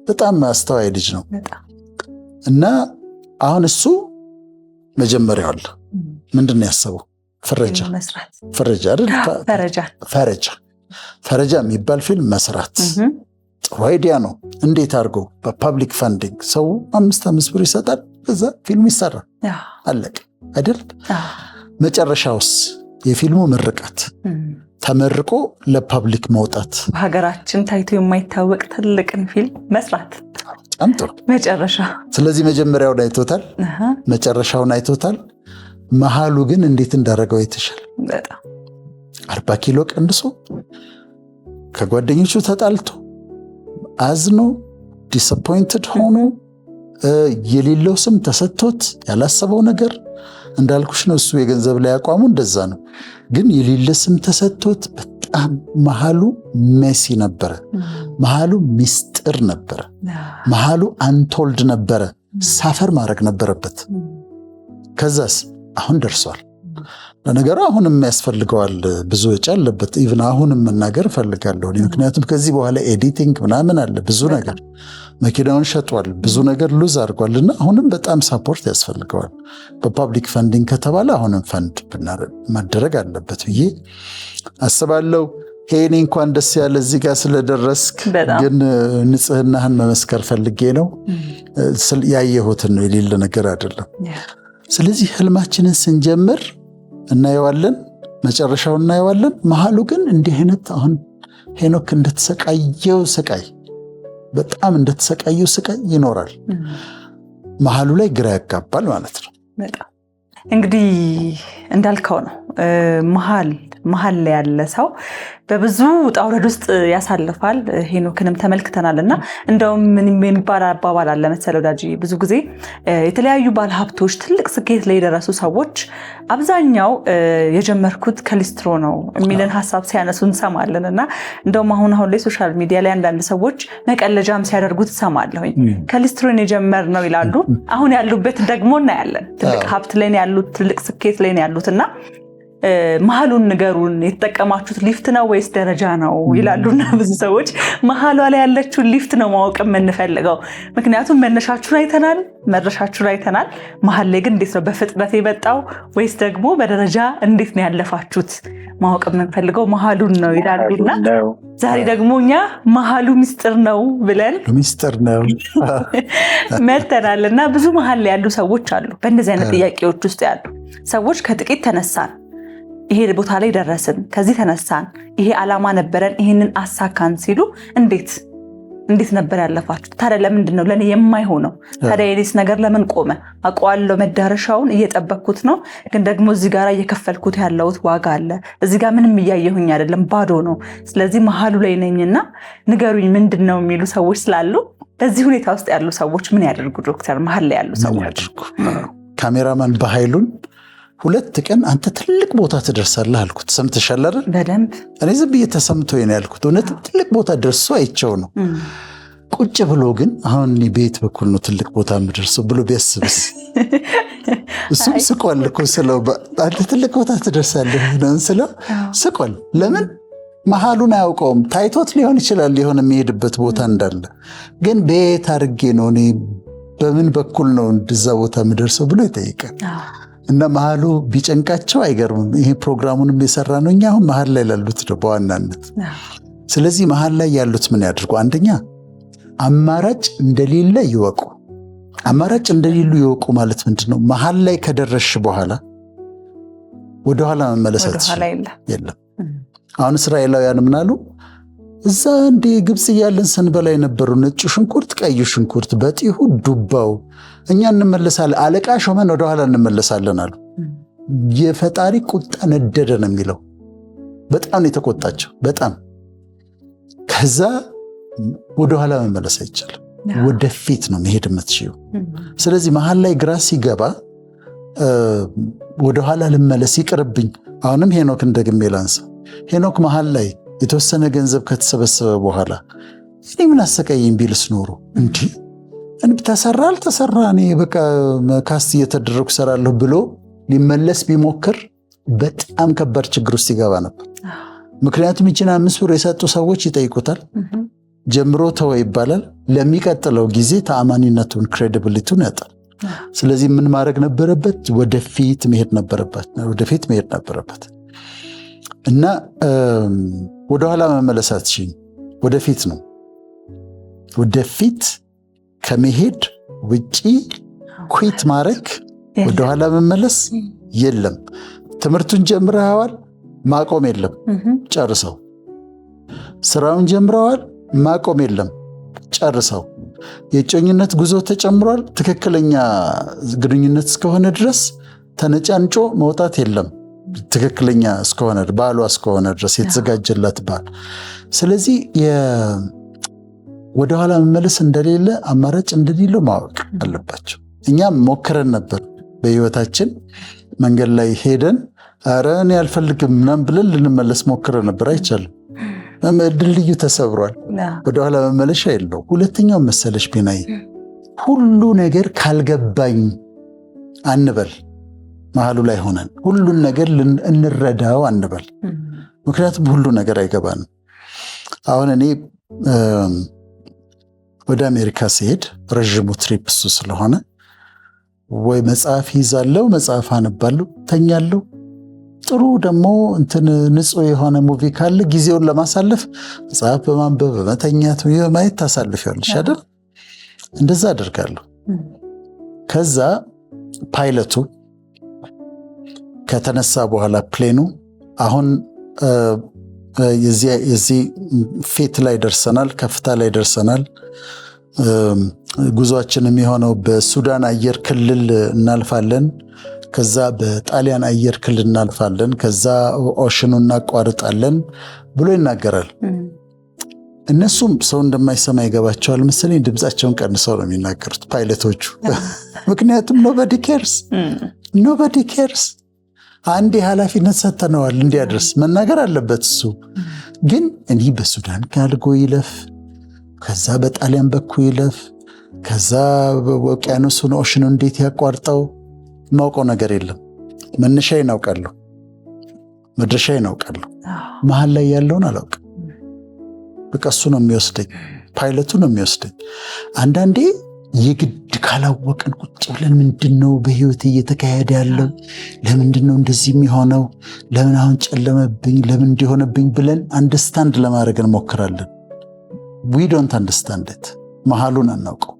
በጣም አስተዋይ ልጅ ነው። እና አሁን እሱ መጀመሪያው አለ ምንድን ነው ያሰበው? ፈረጃ አይደል? ፈረጃ የሚባል ፊልም መስራት ጥሩ አይዲያ ነው። እንዴት አድርጎ በፓብሊክ ፋንዲንግ ሰው 5 ብር ይሰጣል፣ በዛ ፊልም ይሰራል፣ አለቀ አይደል? መጨረሻውስ የፊልሙ ምርቃት ተመርቆ ለፓብሊክ መውጣት፣ በሀገራችን ታይቶ የማይታወቅ ትልቅን ፊልም መስራት በጣም ጥሩ መጨረሻ። ስለዚህ መጀመሪያውን አይቶታል፣ መጨረሻውን አይቶታል። መሃሉ ግን እንዴት እንዳደረገው የተሻለ 40 ኪሎ ቀንሶ ከጓደኞቹ ተጣልቶ አዝኖ ዲስአፖይንትድ ሆኖ የሌለው ስም ተሰጥቶት ያላሰበው ነገር እንዳልኩሽ ነው። እሱ የገንዘብ ላይ አቋሙ እንደዛ ነው። ግን የሌለ ስም ተሰጥቶት በጣም መሃሉ ሜሲ ነበረ። መሃሉ ሚስጥር ነበረ። መሃሉ አንቶልድ ነበረ። ሳፈር ማድረግ ነበረበት። ከዛስ አሁን ደርሷል። ለነገሩ አሁንም ያስፈልገዋል፣ ብዙ ወጪ አለበት። ኢቭን አሁንም መናገር እፈልጋለሁ፣ ምክንያቱም ከዚህ በኋላ ኤዲቲንግ ምናምን አለ፣ ብዙ ነገር። መኪናውን ሸጧል፣ ብዙ ነገር ሉዝ አድርጓልና አሁንም በጣም ሳፖርት ያስፈልገዋል። በፓብሊክ ፈንዲንግ ከተባለ አሁንም ፈንድ መደረግ አለበት ብዬ አስባለሁ። ሄኔ እንኳን ደስ ያለ እዚህ ጋር ስለደረስክ። ግን ንጽህናህን መመስከር ፈልጌ ነው። ያየሁትን ነው፣ የሌለ ነገር አይደለም። ስለዚህ ህልማችንን ስንጀምር እናየዋለን፣ መጨረሻው እናየዋለን። መሃሉ ግን እንዲህ አይነት አሁን ሄኖክ እንደተሰቃየው ስቃይ፣ በጣም እንደተሰቃየው ስቃይ ይኖራል። መሃሉ ላይ ግራ ያጋባል ማለት ነው። እንግዲህ እንዳልከው ነው። መሃል ላይ ያለ ሰው በብዙ ውጣ ውረድ ውስጥ ያሳልፋል። ሄኖክንም ተመልክተናል። እና እንደውም ምን የሚባል አባባል አለ መሰለው ዳጂ፣ ብዙ ጊዜ የተለያዩ ባለ ሀብቶች፣ ትልቅ ስኬት ላይ የደረሱ ሰዎች አብዛኛው የጀመርኩት ከሊስትሮ ነው የሚልን ሀሳብ ሲያነሱ እንሰማለን። እና እንደውም አሁን ላይ ሶሻል ሚዲያ ላይ አንዳንድ ሰዎች መቀለጃም ሲያደርጉት እሰማለሁኝ። ከሊስትሮን የጀመር ነው ይላሉ። አሁን ያሉበት ደግሞ እናያለን። ትልቅ ሀብት ላይ ያሉት፣ ትልቅ ስኬት ላይ ያሉት። እና መሃሉን ንገሩን፣ የተጠቀማችሁት ሊፍት ነው ወይስ ደረጃ ነው ይላሉና ብዙ ሰዎች መሃሏ ላይ ያለችውን ሊፍት ነው ማወቅ የምንፈልገው። ምክንያቱም መነሻችሁን አይተናል፣ መድረሻችሁን አይተናል። መሃል ላይ ግን እንዴት ነው በፍጥነት የመጣው ወይስ ደግሞ በደረጃ እንዴት ነው ያለፋችሁት ማወቅ የምንፈልገው መሃሉን ነው ይላሉና ዛሬ ደግሞ እኛ መሃሉ ሚስጥር ነው ብለን ሚስጥር ነው መተናል። እና ብዙ መሃል ላይ ያሉ ሰዎች አሉ። በእንደዚህ አይነት ጥያቄዎች ውስጥ ያሉ ሰዎች ከጥቂት ተነሳን፣ ይሄ ቦታ ላይ ደረስን፣ ከዚህ ተነሳን፣ ይሄ ዓላማ ነበረን፣ ይሄንን አሳካን ሲሉ እንዴት ነበር ያለፋችሁ? ታዲያ ለምንድን ነው ለኔ የማይሆነው? ታዲያ የኔስ ነገር ለምን ቆመ? አውቀዋለሁ፣ መዳረሻውን እየጠበቅኩት ነው፣ ግን ደግሞ እዚህ ጋር እየከፈልኩት ያለውት ዋጋ አለ፣ እዚህ ጋር ምንም እያየሁኝ አይደለም፣ ባዶ ነው። ስለዚህ መሃሉ ላይ ነኝና ንገሩኝ ምንድን ነው የሚሉ ሰዎች ስላሉ በዚህ ሁኔታ ውስጥ ያሉ ሰዎች ምን ያደርጉ ዶክተር? መሃል ላይ ያሉ ሰዎች ካሜራማን በኃይሉን 2 ቀን አንተ ትልቅ ቦታ ትደርሳለህ አልኩት። ሰምተሻል አይደል? በደንብ እኔ ዝም ብዬ ተሰምቶኝ ነው ያልኩት። እውነት ትልቅ ቦታ ደርሶ አይቼው ነው። ቁጭ ብሎ ግን አሁን ቤት በኩል ነው ትልቅ ቦታ የምደርሰው ብሎ ቢያስብስ? እሱም ስቋል እኮ ስለው አንተ ትልቅ ቦታ ትደርሳለህ ነው ስለው ስቋል። ለምን? መሃሉን አያውቀውም። ታይቶት ሊሆን ይችላል የሆነ የሚሄድበት ቦታ እንዳለ፣ ግን ቤት አድርጌ ነው እኔ በምን በኩል ነው እንደዛ ቦታ የምደርሰው ብሎ ይጠይቃል። እና መሃሉ ቢጨንቃቸው አይገርምም። ይሄ ፕሮግራሙንም የሰራ ነው እኛ አሁን መሃል ላይ ላሉት ነው በዋናነት። ስለዚህ መሃል ላይ ያሉት ምን ያድርጉ? አንደኛ አማራጭ እንደሌለ ይወቁ። አማራጭ እንደሌሉ ይወቁ ማለት ምንድን ነው? መሃል ላይ ከደረስሽ በኋላ ወደኋላ መመለሳት የለም። አሁን እስራኤላውያን ምን አሉ? እዛ እንደ ግብፅ እያለን ስንበላ የነበሩ ነጭ ሽንኩርት፣ ቀይ ሽንኩርት፣ በጢሁ ዱባው እኛ እንመለሳለን፣ አለቃ ሾመን ወደኋላ እንመለሳለን አሉ። የፈጣሪ ቁጣ ነደደ ነው የሚለው። በጣም ነው የተቆጣቸው፣ በጣም። ከዛ ወደኋላ መመለስ አይቻልም፣ ወደፊት ነው መሄድ የምትችይው። ስለዚህ መሃል ላይ ግራ ሲገባ ወደኋላ ልመለስ ይቅርብኝ። አሁንም ሄኖክን ደግሜ ላንሳ። ሄኖክ መሃል ላይ የተወሰነ ገንዘብ ከተሰበሰበ በኋላ እኔ ምን አሰቃየኝ ቢልስ ኖሮ እንዲህ ተሰራ አልተሰራ እኔ በቃ ካስት እየተደረኩ ሰራለሁ ብሎ ሊመለስ ቢሞክር በጣም ከባድ ችግር ውስጥ ይገባ ነበር። ምክንያቱም ይችን 5 ብር የሰጡ ሰዎች ይጠይቁታል። ጀምሮ ተወ ይባላል። ለሚቀጥለው ጊዜ ተአማኒነቱን ክሬዲቢሊቲውን ያጣል። ስለዚህ ምን ማድረግ ነበረበት? ወደፊት መሄድ ነበረበት እና ወደኋላ መመለስ አትችይም። ወደፊት ነው። ወደፊት ከመሄድ ውጪ ኩዊት ማድረግ ወደኋላ መመለስ የለም። ትምህርቱን ጀምረዋል፣ ማቆም የለም፣ ጨርሰው። ስራውን ጀምረዋል፣ ማቆም የለም፣ ጨርሰው። የእጮኝነት ጉዞ ተጨምሯል፣ ትክክለኛ ግንኙነት እስከሆነ ድረስ ተነጫንጮ መውጣት የለም፣ ትክክለኛ እስከሆነ ባሏ እስከሆነ ድረስ የተዘጋጀላት ባል። ስለዚህ ወደኋላ መመለስ እንደሌለ አማራጭ እንደሌለው ማወቅ አለባቸው። እኛም ሞክረን ነበር በህይወታችን መንገድ ላይ ሄደን ኧረ እኔ አልፈልግም ምናምን ብለን ልንመለስ ሞክረን ነበር። አይቻልም። ድልድዩ ተሰብሯል። ወደኋላ መመለሻ የለው። ሁለተኛው መሰለሽ ቢናይ ሁሉ ነገር ካልገባኝ አንበል። መሀሉ ላይ ሆነን ሁሉን ነገር እንረዳው አንበል። ምክንያቱም ሁሉ ነገር አይገባንም። አሁን እኔ ወደ አሜሪካ ሲሄድ ረዥሙ ትሪፕ እሱ ስለሆነ ወይ መጽሐፍ ይዛለው፣ መጽሐፍ አነባለሁ፣ ተኛለሁ። ጥሩ ደግሞ ንጹህ የሆነ ሙቪ ካለ ጊዜውን ለማሳለፍ መጽሐፍ በማንበብ በመተኛት ማየት ታሳልፊያለሽ አይደል? እንደዛ አደርጋለሁ። ከዛ ፓይለቱ ከተነሳ በኋላ ፕሌኑ አሁን የዚህ ፊት ላይ ደርሰናል፣ ከፍታ ላይ ደርሰናል። ጉዟችን የሚሆነው በሱዳን አየር ክልል እናልፋለን። ከዛ በጣሊያን አየር ክልል እናልፋለን። ከዛ ኦሽኑ እናቋርጣለን ብሎ ይናገራል። እነሱም ሰው እንደማይሰማ ይገባቸዋል መሰለኝ ድምፃቸውን ቀንሰው ነው የሚናገሩት ፓይለቶቹ። ምክንያቱም ኖበዲ ኬርስ። አንዴ ኃላፊነት ሰጥተነዋል እንዲያደርስ መናገር አለበት እሱ። ግን እኔ በሱዳን አድርጎ ይለፍ፣ ከዛ በጣሊያን በኩል ይለፍ፣ ከዛ ውቅያኖሱን ኦሽኑ እንዴት ያቋርጠው ማውቀው ነገር የለም። መነሻዬን አውቃለሁ፣ መድረሻዬን አውቃለሁ። መሀል ላይ ያለውን አላውቅም። በቃ እሱ ነው የሚወስደኝ፣ ፓይለቱ ነው የሚወስደኝ። አንዳንዴ የግድ ካላወቅን ቁጭ ብለን ምንድነው በህይወት እየተካሄደ ያለው? ለምንድነው እንደዚህ የሚሆነው? ለምን አሁን ጨለመብኝ? ለምን እንዲሆነብኝ ብለን አንደርስታንድ ለማድረግ እንሞክራለን። we don't understand it። መሃሉን አናውቀው።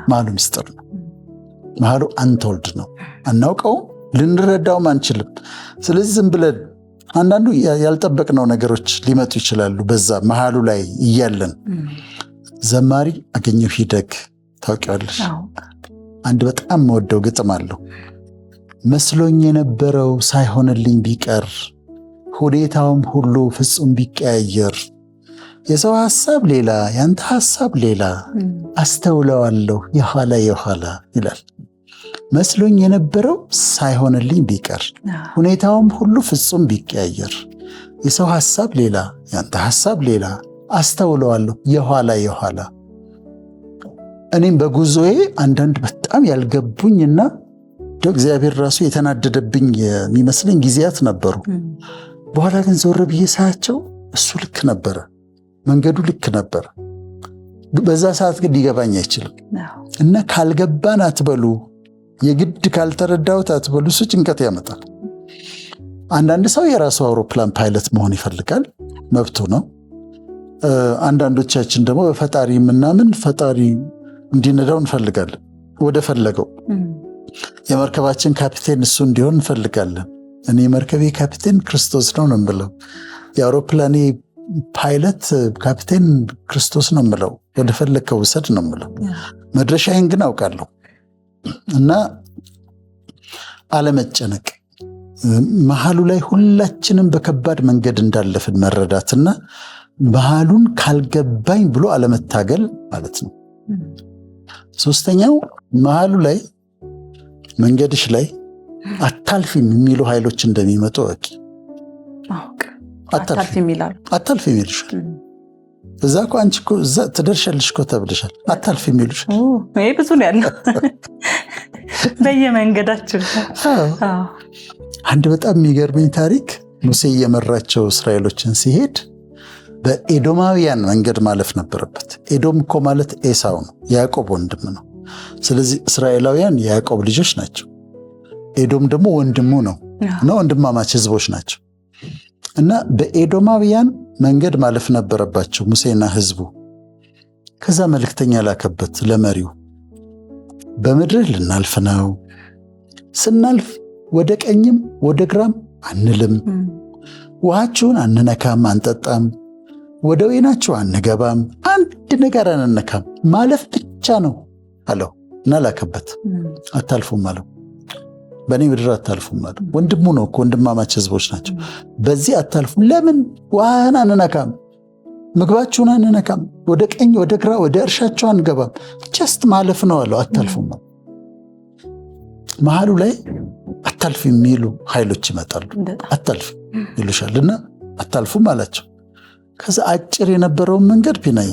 መሃሉ ምስጢር ነው። መሃሉ አንቶልድ ነው። አናውቀው፣ ልንረዳውም አንችልም። ስለዚህ ዝም ብለን አንዳንዱ ያልጠበቅነው ነገሮች ሊመጡ ይችላሉ። በዛ መሃሉ ላይ እያለን ዘማሪ አገኘሁ ሂደግ ታውቂዋለሽ? አንድ በጣም መወደው ግጥም አለው። መስሎኝ የነበረው ሳይሆንልኝ ቢቀር ሁኔታውም ሁሉ ፍጹም ቢቀያየር የሰው ሐሳብ ሌላ ያንተ ሐሳብ ሌላ አስተውለዋለሁ የኋላ ይላል። መስሎኝ የነበረው ሳይሆንልኝ ቢቀር ሁኔታውም ሁሉ ፍጹም ቢቀያየር የሰው ሐሳብ ሌላ ያንተ ሐሳብ ሌላ አስተውለዋለሁ የኋላ። እኔም በጉዞዬ አንዳንድ በጣም ያልገቡኝና እግዚአብሔር ራሱ የተናደደብኝ የሚመስለኝ ጊዜያት ነበሩ። በኋላ ግን ዞር ብዬ ሳያቸው እሱ ልክ ነበረ፣ መንገዱ ልክ ነበረ። በዛ ሰዓት ግን ሊገባኝ አይችልም። እና ካልገባን አትበሉ፣ የግድ ካልተረዳሁት አትበሉ። እሱ ጭንቀት ያመጣል። አንዳንድ ሰው የራሱ አውሮፕላን ፓይለት መሆን ይፈልጋል፣ መብቱ ነው። አንዳንዶቻችን ደግሞ በፈጣሪ የምናምን ፈጣሪ እንዲነዳው እንፈልጋለን። ወደ ፈለገው የመርከባችን ካፒቴን እሱ እንዲሆን እንፈልጋለን። እኔ መርከቤ ካፒቴን ክርስቶስ ነው የምለው። የአውሮፕላኔ ፓይለት ካፒቴን ክርስቶስ ነው የምለው። ወደ ፈለግከው ውሰድ ነው የምለው። መድረሻዬን ግን አውቃለሁ። እና አለመጨነቅ፣ መሃሉ ላይ ሁላችንም በከባድ መንገድ እንዳለፍን መረዳትና መሃሉን ካልገባኝ ብሎ አለመታገል ማለት ነው። ሶስተኛው መሃሉ ላይ መንገድሽ ላይ አታልፊም የሚሉ ኃይሎች እንደሚመጡ ወቂ። አታልፊም ይልሻል። እዛ እኮ አንቺ እኮ እዛ ትደርሻለሽ እኮ ተብለሻል፣ አታልፊም ይሉሻል። ይሄ ብዙ ነው ያለው በየመንገዳችን። አንድ በጣም የሚገርመኝ ታሪክ ሙሴ እየመራቸው እስራኤሎችን ሲሄድ በኤዶማውያን መንገድ ማለፍ ነበረበት። ኤዶም እኮ ማለት ኤሳው ነው፣ ያዕቆብ ወንድም ነው። ስለዚህ እስራኤላውያን የያዕቆብ ልጆች ናቸው። ኤዶም ደግሞ ወንድሙ ነው እና ወንድማማች ህዝቦች ናቸው። እና በኤዶማውያን መንገድ ማለፍ ነበረባቸው ሙሴና ህዝቡ። ከዛ መልእክተኛ ላከበት ለመሪው፣ በምድርህ ልናልፍ ነው፣ ስናልፍ ወደ ቀኝም ወደ ግራም አንልም፣ ውሃችሁን አንነካም አንጠጣም፣ ወደ ወይናችሁ አንገባም፣ አንድ ነገር አንነካም፣ ማለፍ ብቻ ነው አለው እና ላከበት። አታልፉም አለው። በእኔ ምድር አታልፉም አለው። ወንድሙ ነው እኮ ወንድማማች ህዝቦች ናቸው። በዚህ አታልፉም። ለምን? ውሃን አንነካም፣ ምግባችሁን አንነካም፣ ወደ ቀኝ ወደ ግራ ወደ እርሻችሁ አንገባም፣ ጀስት ማለፍ ነው አለው። አታልፉም። መሀሉ ላይ አታልፍ የሚሉ ኃይሎች ይመጣሉ። አታልፍ ይሉሻልና አታልፉም አላቸው። ከዛ አጭር የነበረውን መንገድ ቢናይ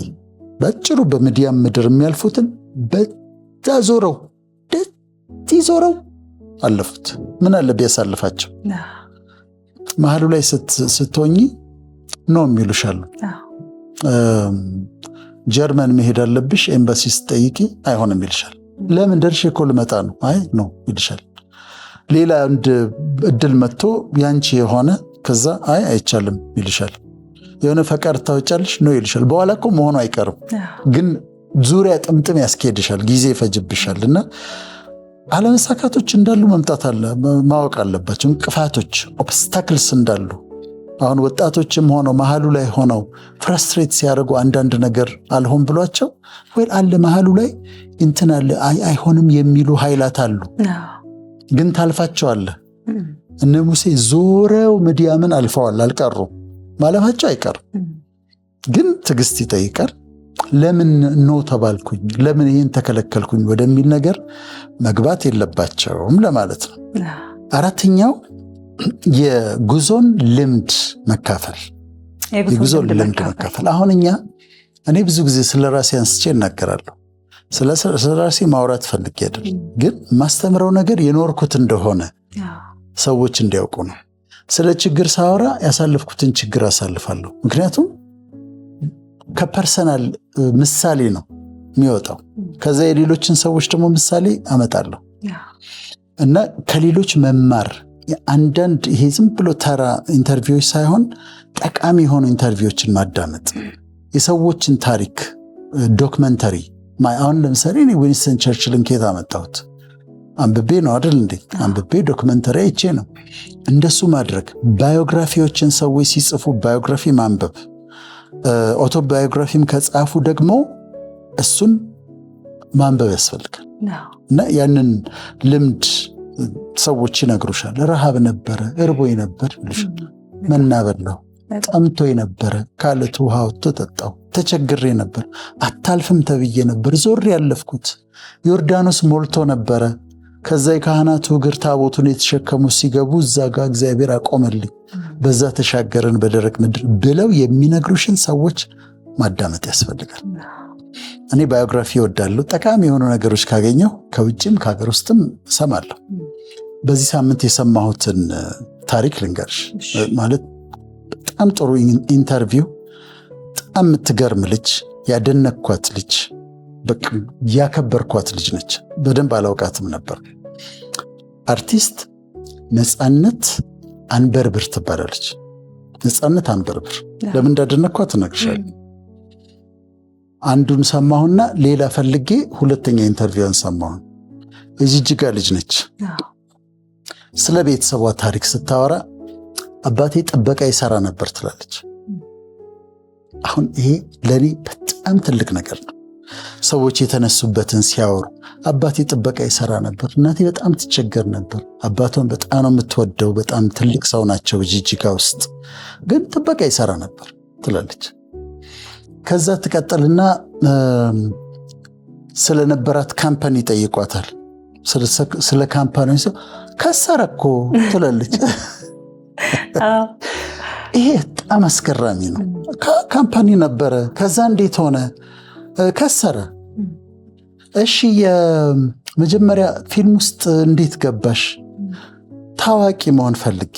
በአጭሩ በምድያም ምድር የሚያልፉትን በዛ ዞረው ደቲ ዞረው አለፉት። ምን አለ ቢያሳልፋቸው? መሀሉ ላይ ስትሆኚ ነው የሚሉሻሉ። ጀርመን መሄድ አለብሽ ኤምባሲ ስትጠይቂ አይሆንም ይልሻል። ለምን? ደርሼ እኮ ልመጣ ነው። አይ ነው ይልሻል። ሌላ አንድ እድል መጥቶ ያንቺ የሆነ ከዛ አይ አይቻልም ይልሻል። የሆነ ፈቃድ ታወጫለሽ ነው ይልሻል። በኋላ እኮ መሆኑ አይቀርም፣ ግን ዙሪያ ጥምጥም ያስኬድሻል፣ ጊዜ ይፈጅብሻል። እና አለመሳካቶች እንዳሉ መምጣት ማወቅ አለባቸው። እንቅፋቶች ኦብስታክልስ እንዳሉ አሁን ወጣቶችም ሆነው መሀሉ ላይ ሆነው ፍራስትሬት ሲያደርጉ አንዳንድ ነገር አልሆን ብሏቸው ወይ አለ መሀሉ ላይ እንትን አለ አይሆንም የሚሉ ኃይላት አሉ። ግን ታልፋቸዋለህ። እነ ሙሴ ዞረው ምድያምን አልፈዋል፣ አልቀሩ። ማለፋቸው አይቀርም፣ ግን ትዕግስት ይጠይቃል። ለምን ኖ ተባልኩኝ፣ ለምን ይህን ተከለከልኩኝ ወደሚል ነገር መግባት የለባቸውም ለማለት ነው። አራተኛው የጉዞን ልምድ መካፈል። የጉዞን ልምድ መካፈል። አሁን እኔ ብዙ ጊዜ ስለ ራሴ አንስቼ እናገራለሁ። ስለ ራሴ ማውራት ፈልጌ አይደል፣ ግን ማስተምረው ነገር የኖርኩት እንደሆነ ሰዎች እንዲያውቁ ነው። ስለ ችግር ሳወራ ያሳለፍኩትን ችግር አሳልፋለሁ። ምክንያቱም ከፐርሰናል ምሳሌ ነው የሚወጣው። ከዛ የሌሎችን ሰዎች ደግሞ ምሳሌ አመጣለሁ እና ከሌሎች መማር አንዳንድ ይሄ ዝም ብሎ ተራ ኢንተርቪዎች ሳይሆን ጠቃሚ የሆኑ ኢንተርቪዎችን ማዳመጥ፣ የሰዎችን ታሪክ ዶክመንተሪ። አሁን ለምሳሌ እኔ ዊንስተን ቸርችልን ከየት አመጣሁት? አንብቤ ነው አይደል እንዴ? አንብቤ ዶክመንተሪ አይቼ ነው። እንደሱ ማድረግ፣ ባዮግራፊዎችን ሰዎች ሲጽፉ ባዮግራፊ ማንበብ፣ ኦቶባዮግራፊም ከጻፉ ደግሞ እሱን ማንበብ ያስፈልጋል። እና ያንን ልምድ ሰዎች ይነግሩሻል። ረሃብ ነበረ፣ እርቦኝ ነበር ይሉሻል። መናበላው ጠምቶኝ ነበረ፣ ካለት ውሃ ወጥቶ ጠጣው። ተቸግሬ ነበር፣ አታልፍም ተብዬ ነበር፣ ዞር ያለፍኩት። ዮርዳኖስ ሞልቶ ነበረ፣ ከዛ የካህናቱ እግር ታቦቱን የተሸከሙ ሲገቡ እዛ ጋር እግዚአብሔር አቆመልኝ፣ በዛ ተሻገርን በደረቅ ምድር ብለው የሚነግሩሽን ሰዎች ማዳመጥ ያስፈልጋል። እኔ ባዮግራፊ እወዳለሁ። ጠቃሚ የሆኑ ነገሮች ካገኘሁ ከውጭም ከሀገር ውስጥም እሰማለሁ። በዚህ ሳምንት የሰማሁትን ታሪክ ልንገርሽ። ማለት በጣም ጥሩ ኢንተርቪው፣ በጣም የምትገርም ልጅ፣ ያደነኳት ልጅ፣ ያከበርኳት ልጅ ነች። በደንብ አላውቃትም ነበር። አርቲስት ነፃነት አንበርብር ትባላለች። ነፃነት አንበርብር። ለምን እንዳደነኳት እነግርሻለሁ። አንዱን ሰማሁና ሌላ ፈልጌ ሁለተኛ ኢንተርቪውን ሰማሁ። የጅጅጋ ልጅ ነች። ስለ ቤተሰቧ ታሪክ ስታወራ አባቴ ጥበቃ ይሰራ ነበር ትላለች። አሁን ይሄ ለኔ በጣም ትልቅ ነገር ነው። ሰዎች የተነሱበትን ሲያወሩ አባቴ ጥበቃ ይሰራ ነበር፣ እናቴ በጣም ትቸገር ነበር፣ አባቷን በጣም ነው የምትወደው፣ በጣም ትልቅ ሰው ናቸው ጅጅጋ ውስጥ፣ ግን ጥበቃ ይሰራ ነበር ትላለች። ከዛ ትቀጥልና ስለነበራት ካምፓኒ ጠይቋታል። ስለ ካምፓኒ ከሰረ እኮ ትላለች። ይሄ በጣም አስገራሚ ነው። ካምፓኒ ነበረ፣ ከዛ እንዴት ሆነ? ከሰረ። እሺ የመጀመሪያ ፊልም ውስጥ እንዴት ገባሽ? ታዋቂ መሆን ፈልጌ።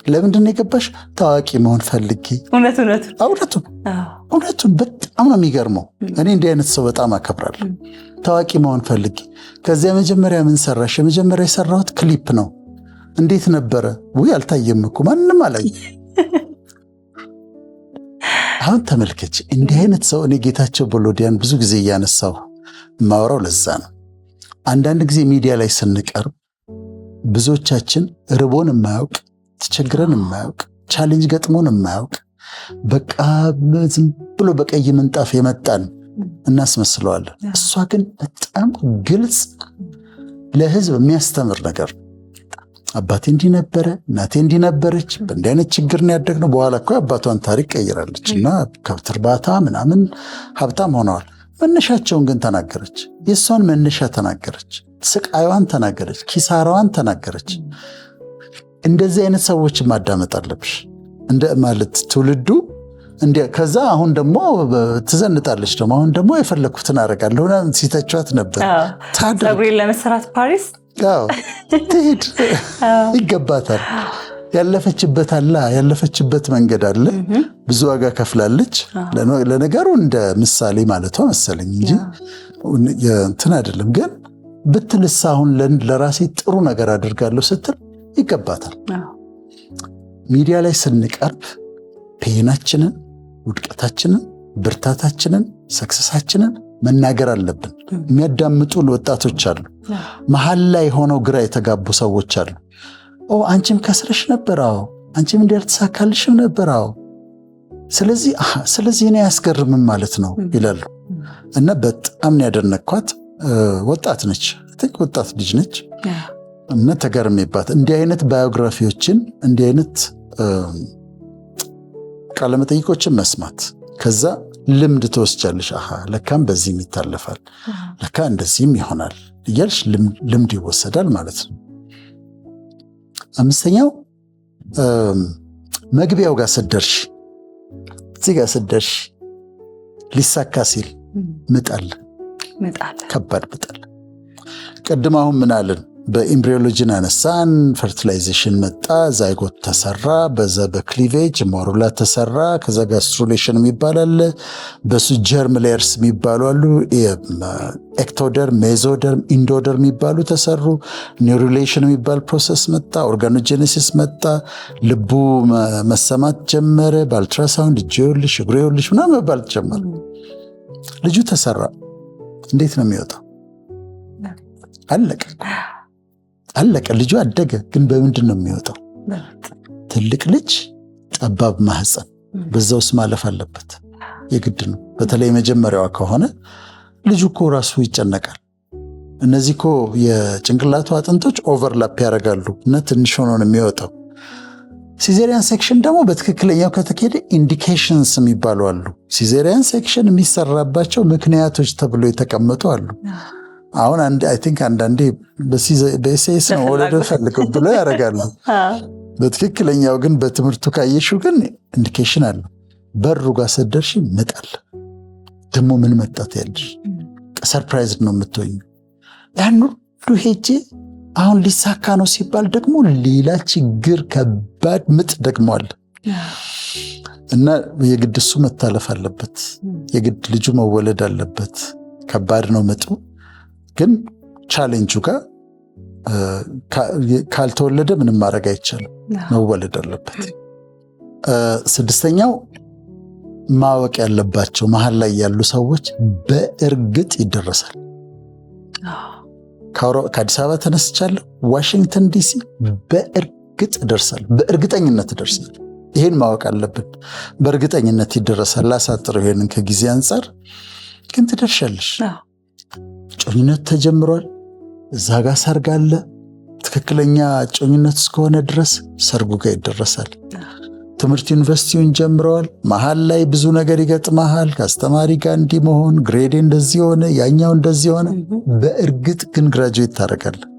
ለምንድን የገባሽ? ታዋቂ መሆን ፈልጌ። እውነቱን በጣም ነው የሚገርመው። እኔ እንዲህ አይነት ሰው በጣም አከብራለሁ። ታዋቂ መሆን ፈልጌ። ከዚያ መጀመሪያ ምን ሰራሽ? የመጀመሪያ የሰራሁት ክሊፕ ነው። እንዴት ነበረ? ውይ አልታየም እኮ ማንም አላየ። አሁን ተመልከች፣ እንዲህ አይነት ሰው እኔ ጌታቸው ቦሎዲያን ብዙ ጊዜ እያነሳው ማወራው ለዛ ነው። አንዳንድ ጊዜ ሚዲያ ላይ ስንቀርብ ብዙዎቻችን ርቦን የማያውቅ ተቸግረን የማያውቅ ቻሌንጅ ገጥሞን የማያውቅ በቃ ዝም ብሎ በቀይ ምንጣፍ የመጣን እናስመስለዋለን። እሷ ግን በጣም ግልጽ ለህዝብ የሚያስተምር ነገር። አባቴ እንዲህ ነበረ፣ እናቴ እንዲህ ነበረች፣ በእንዲህ አይነት ችግር ነው ያደግነው። በኋላ እኮ አባቷን ታሪክ ቀይራለች እና ከብት እርባታ ምናምን ሀብታም ሆነዋል። መነሻቸውን ግን ተናገረች። የእሷን መነሻ ተናገረች። ስቃይዋን ተናገረች። ኪሳራዋን ተናገረች። እንደዚህ አይነት ሰዎች ማዳመጥ አለብሽ። እንደ ማለት ትውልዱ ከዛ አሁን ደግሞ ትዘንጣለች። ደግሞ አሁን ደግሞ የፈለኩትን አደርጋለሁ ሲተቿት ነበር። ፀጉሬን ለመስራት ፓሪስ ትሄድ ይገባታል። ያለፈችበት ያለፈችበት መንገድ አለ። ብዙ ዋጋ ከፍላለች። ለነገሩ እንደ ምሳሌ ማለቷ መሰለኝ እንጂ እንትን አይደለም። ግን ብትልሳ አሁን ለራሴ ጥሩ ነገር አድርጋለሁ ስትል ይገባታል። ሚዲያ ላይ ስንቀርብ ፔናችንን፣ ውድቀታችንን፣ ብርታታችንን፣ ሰክሰሳችንን መናገር አለብን። የሚያዳምጡን ወጣቶች አሉ። መሀል ላይ ሆነው ግራ የተጋቡ ሰዎች አሉ። አንቺም ከስረሽ ነበር፣ አንቺም እንዲህ አልተሳካልሽም ነበር፣ ስለዚህ እኔ አያስገርምም ማለት ነው ይላሉ። እና በጣም ያደነኳት ወጣት ነች፣ ወጣት ልጅ ነች። እና ተገርሜባት እንዲህ አይነት ባዮግራፊዎችን እንዲህ አይነት ቃለመጠይቆችን መስማት፣ ከዛ ልምድ ትወስጃለሽ። ለካም በዚህም ይታለፋል፣ ለካ እንደዚህም ይሆናል እያልሽ ልምድ ይወሰዳል ማለት ነው። አምስተኛው መግቢያው ጋር ስደርሽ፣ እዚህ ጋር ስደርሽ ሊሳካ ሲል ምጣል፣ ከባድ ምጣል። ቅድም አሁን ምን አለን? በኢምብሪዮሎጂን አነሳን። ፈርቲላይዜሽን መጣ፣ ዛይጎት ተሰራ፣ በዛ በክሊቬጅ ሞሩላ ተሰራ። ከዛ ጋስትሩሌሽን የሚባል አለ፣ በሱ ጀርም ሌየርስ የሚባሉ አሉ። ኤክቶደርም፣ ሜዞደርም፣ ኢንዶደርም የሚባሉ ተሰሩ። ኒውሪሌሽን የሚባል ፕሮሰስ መጣ። ኦርጋኖጀኔሲስ መጣ። ልቡ መሰማት ጀመረ። በአልትራሳውንድ እጅ ይኸውልሽ እግሩ ይኸውልሽ ምናምን መባል ጀመረ። ልጁ ተሰራ። እንዴት ነው የሚወጣው? አለቀ። ልጁ አደገ። ግን በምንድን ነው የሚወጣው? ትልቅ ልጅ ጠባብ ማህፀን፣ በዛ ውስጥ ማለፍ አለበት። የግድ ነው። በተለይ መጀመሪያዋ ከሆነ ልጁ እኮ ራሱ ይጨነቃል። እነዚህ እኮ የጭንቅላቱ አጥንቶች ኦቨርላፕ ያደርጋሉ እና ትንሽ ሆኖ ነው የሚወጣው። ሲዜሪያን ሴክሽን ደግሞ በትክክለኛው ከተካሄደ ኢንዲኬሽንስ የሚባሉ አሉ። ሲዜሪያን ሴክሽን የሚሰራባቸው ምክንያቶች ተብሎ የተቀመጡ አሉ። አሁን አይ ቲንክ አንዳንዴ በኤስኤስ ነው ወለደ ፈልገው ብለው ያደርጋሉ። በትክክለኛው ግን በትምህርቱ ካየሽው ግን ኢንዲኬሽን አለ። በሩ ጋር ስትደርሺ ምጣል ደግሞ ምን መጣት ያለሽ ሰርፕራይዝ ነው የምትሆኝ። ያን ሁሉ ሄጄ አሁን ሊሳካ ነው ሲባል ደግሞ ሌላ ችግር፣ ከባድ ምጥ ደግሞ አለ እና የግድ እሱ መታለፍ አለበት። የግድ ልጁ መወለድ አለበት። ከባድ ነው ምጡ። ግን ቻሌንጁ ጋር ካልተወለደ ምንም ማድረግ አይቻልም። መወለድ አለበት። ስድስተኛው ማወቅ ያለባቸው መሀል ላይ ያሉ ሰዎች በእርግጥ ይደረሳል። ከአዲስ አበባ ተነስቻለሁ ዋሽንግተን ዲሲ በእርግጥ ደርሳል። በእርግጠኝነት ደርሳል። ይሄን ማወቅ አለብን። በእርግጠኝነት ይደረሳል። ላሳጥረው ይሄንን ከጊዜ አንጻር ግን ትደርሻለሽ። ጮኝነት ተጀምሯል። እዛ ጋር ሰርግ አለ። ትክክለኛ ጮኝነት እስከሆነ ድረስ ሰርጉ ጋር ይደረሳል። ትምህርት ዩኒቨርሲቲውን ጀምረዋል። መሀል ላይ ብዙ ነገር ይገጥመሃል። ከአስተማሪ ጋር እንዲህ መሆን፣ ግሬዴ እንደዚህ ሆነ፣ ያኛው እንደዚህ ሆነ። በእርግጥ ግን ግራጁዌት ታደርጋለህ።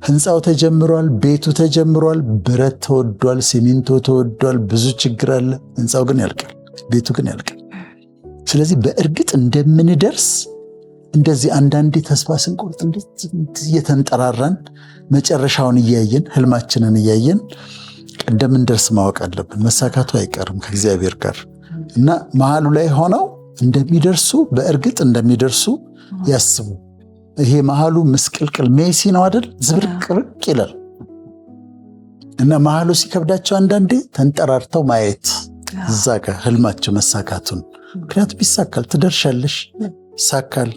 ህንፃው ተጀምሯል፣ ቤቱ ተጀምሯል፣ ብረት ተወዷል፣ ሲሚንቶ ተወዷል፣ ብዙ ችግር አለ። ህንፃው ግን ያልቃል፣ ቤቱ ግን ያልቃል። ስለዚህ በእርግጥ እንደምንደርስ እንደዚህ አንዳንዴ ተስፋ ስንቆርጥ እየተንጠራራን መጨረሻውን እያየን ህልማችንን እያየን እንደምንደርስ ማወቅ አለብን። መሳካቱ አይቀርም ከእግዚአብሔር ጋር እና መሃሉ ላይ ሆነው እንደሚደርሱ በእርግጥ እንደሚደርሱ ያስቡ። ይሄ መሃሉ ምስቅልቅል ሜሲ ነው አይደል? ዝብርቅርቅ ይላል እና መሃሉ ሲከብዳቸው አንዳንዴ ተንጠራርተው ማየት እዛ ጋር ህልማቸው መሳካቱን። ምክንያቱም ይሳካል፣ ትደርሻለሽ፣ ይሳካል።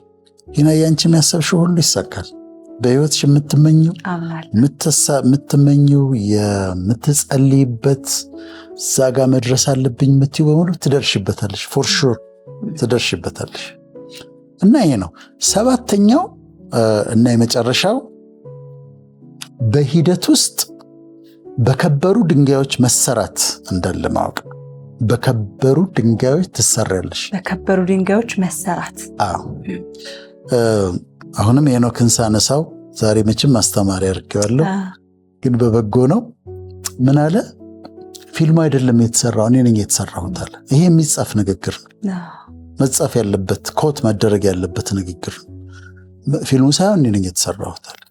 ይህና ያንቺ የሚያሰብሽው ሁሉ ይሳካል። በህይወትሽ የምትመኘው የምትጸልይበት እዛ ጋር መድረስ አለብኝ የምትይው በሙሉ ትደርሽበታለሽ፣ ፎር ሹር ትደርሽበታለሽ። እና ይሄ ነው 7ኛው እና የመጨረሻው በሂደት ውስጥ በከበሩ ድንጋዮች መሰራት እንዳለ ማወቅ። በከበሩ ድንጋዮች ትሰራለሽ። በከበሩ ድንጋዮች መሰራት። አሁንም ሄኖክን ሳነሳው ዛሬ መቼም ማስተማሪ አድርጌዋለሁ፣ ግን በበጎ ነው። ምን አለ? ፊልሙ አይደለም የተሰራው፣ እኔ ነኝ የተሰራሁት አለ። ይሄ የሚጻፍ ንግግር ነው፣ መጻፍ ያለበት ኮት መደረግ ያለበት ንግግር ነው። ፊልሙ ሳይሆን እኔ ነኝ የተሰራሁት አለ።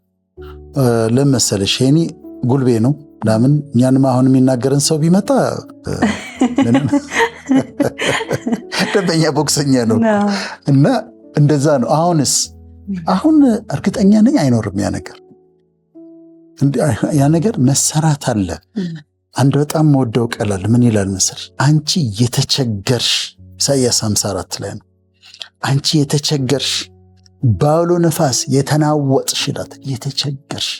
ለምን መሰለሽ? ሄኒ ጉልቤ ነው ምናምን። እኛንም አሁን የሚናገረን ሰው ቢመጣ ደንበኛ ቦክሰኛ ነው እና እንደዛ ነው። አሁን እርግጠኛ ነኝ አይኖርም ያ ነገር መሰራት አለ። አንድ በጣም መወደው ቀላል ምን ይላል መሰለሽ? አንቺ የተቸገርሽ፣ ኢሳይያስ 54 ላይ ነው። አንቺ የተቸገርሽ በአውሎ ነፋስ የተናወጥሽ ይላል። የተቸገርሽ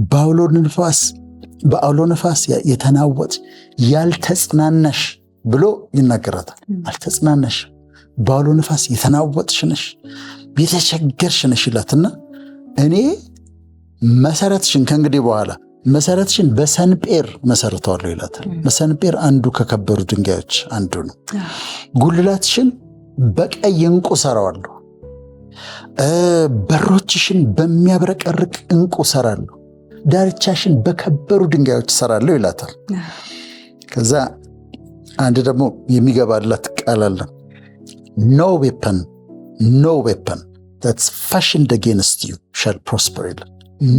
በአውሎ ነፋስ የተናወጥሽ ያልተጽናናሽ ብሎ ይናገራታል። አልተጽናናሽ፣ በአውሎ ነፋስ የተናወጥሽ ነሽ፣ የተቸገርሽ ነሽ ይላትና እኔ መሰረትሽን ከእንግዲህ በኋላ መሰረትሽን በሰንጴር መሰረተዋለሁ ይላታል። በሰንጴር አንዱ ከከበሩ ድንጋዮች አንዱ ነው። ጉልላትሽን በቀይ ዕንቁ ሰራዋለሁ፣ በሮችሽን በሚያብረቀርቅ ዕንቁ ሰራለሁ፣ ዳርቻሽን በከበሩ ድንጋዮች ሰራለሁ ይላታል። ከዛ አንድ ደግሞ የሚገባላት ቃል አለ። No weapon that's fashioned against you shall prosper ይላል።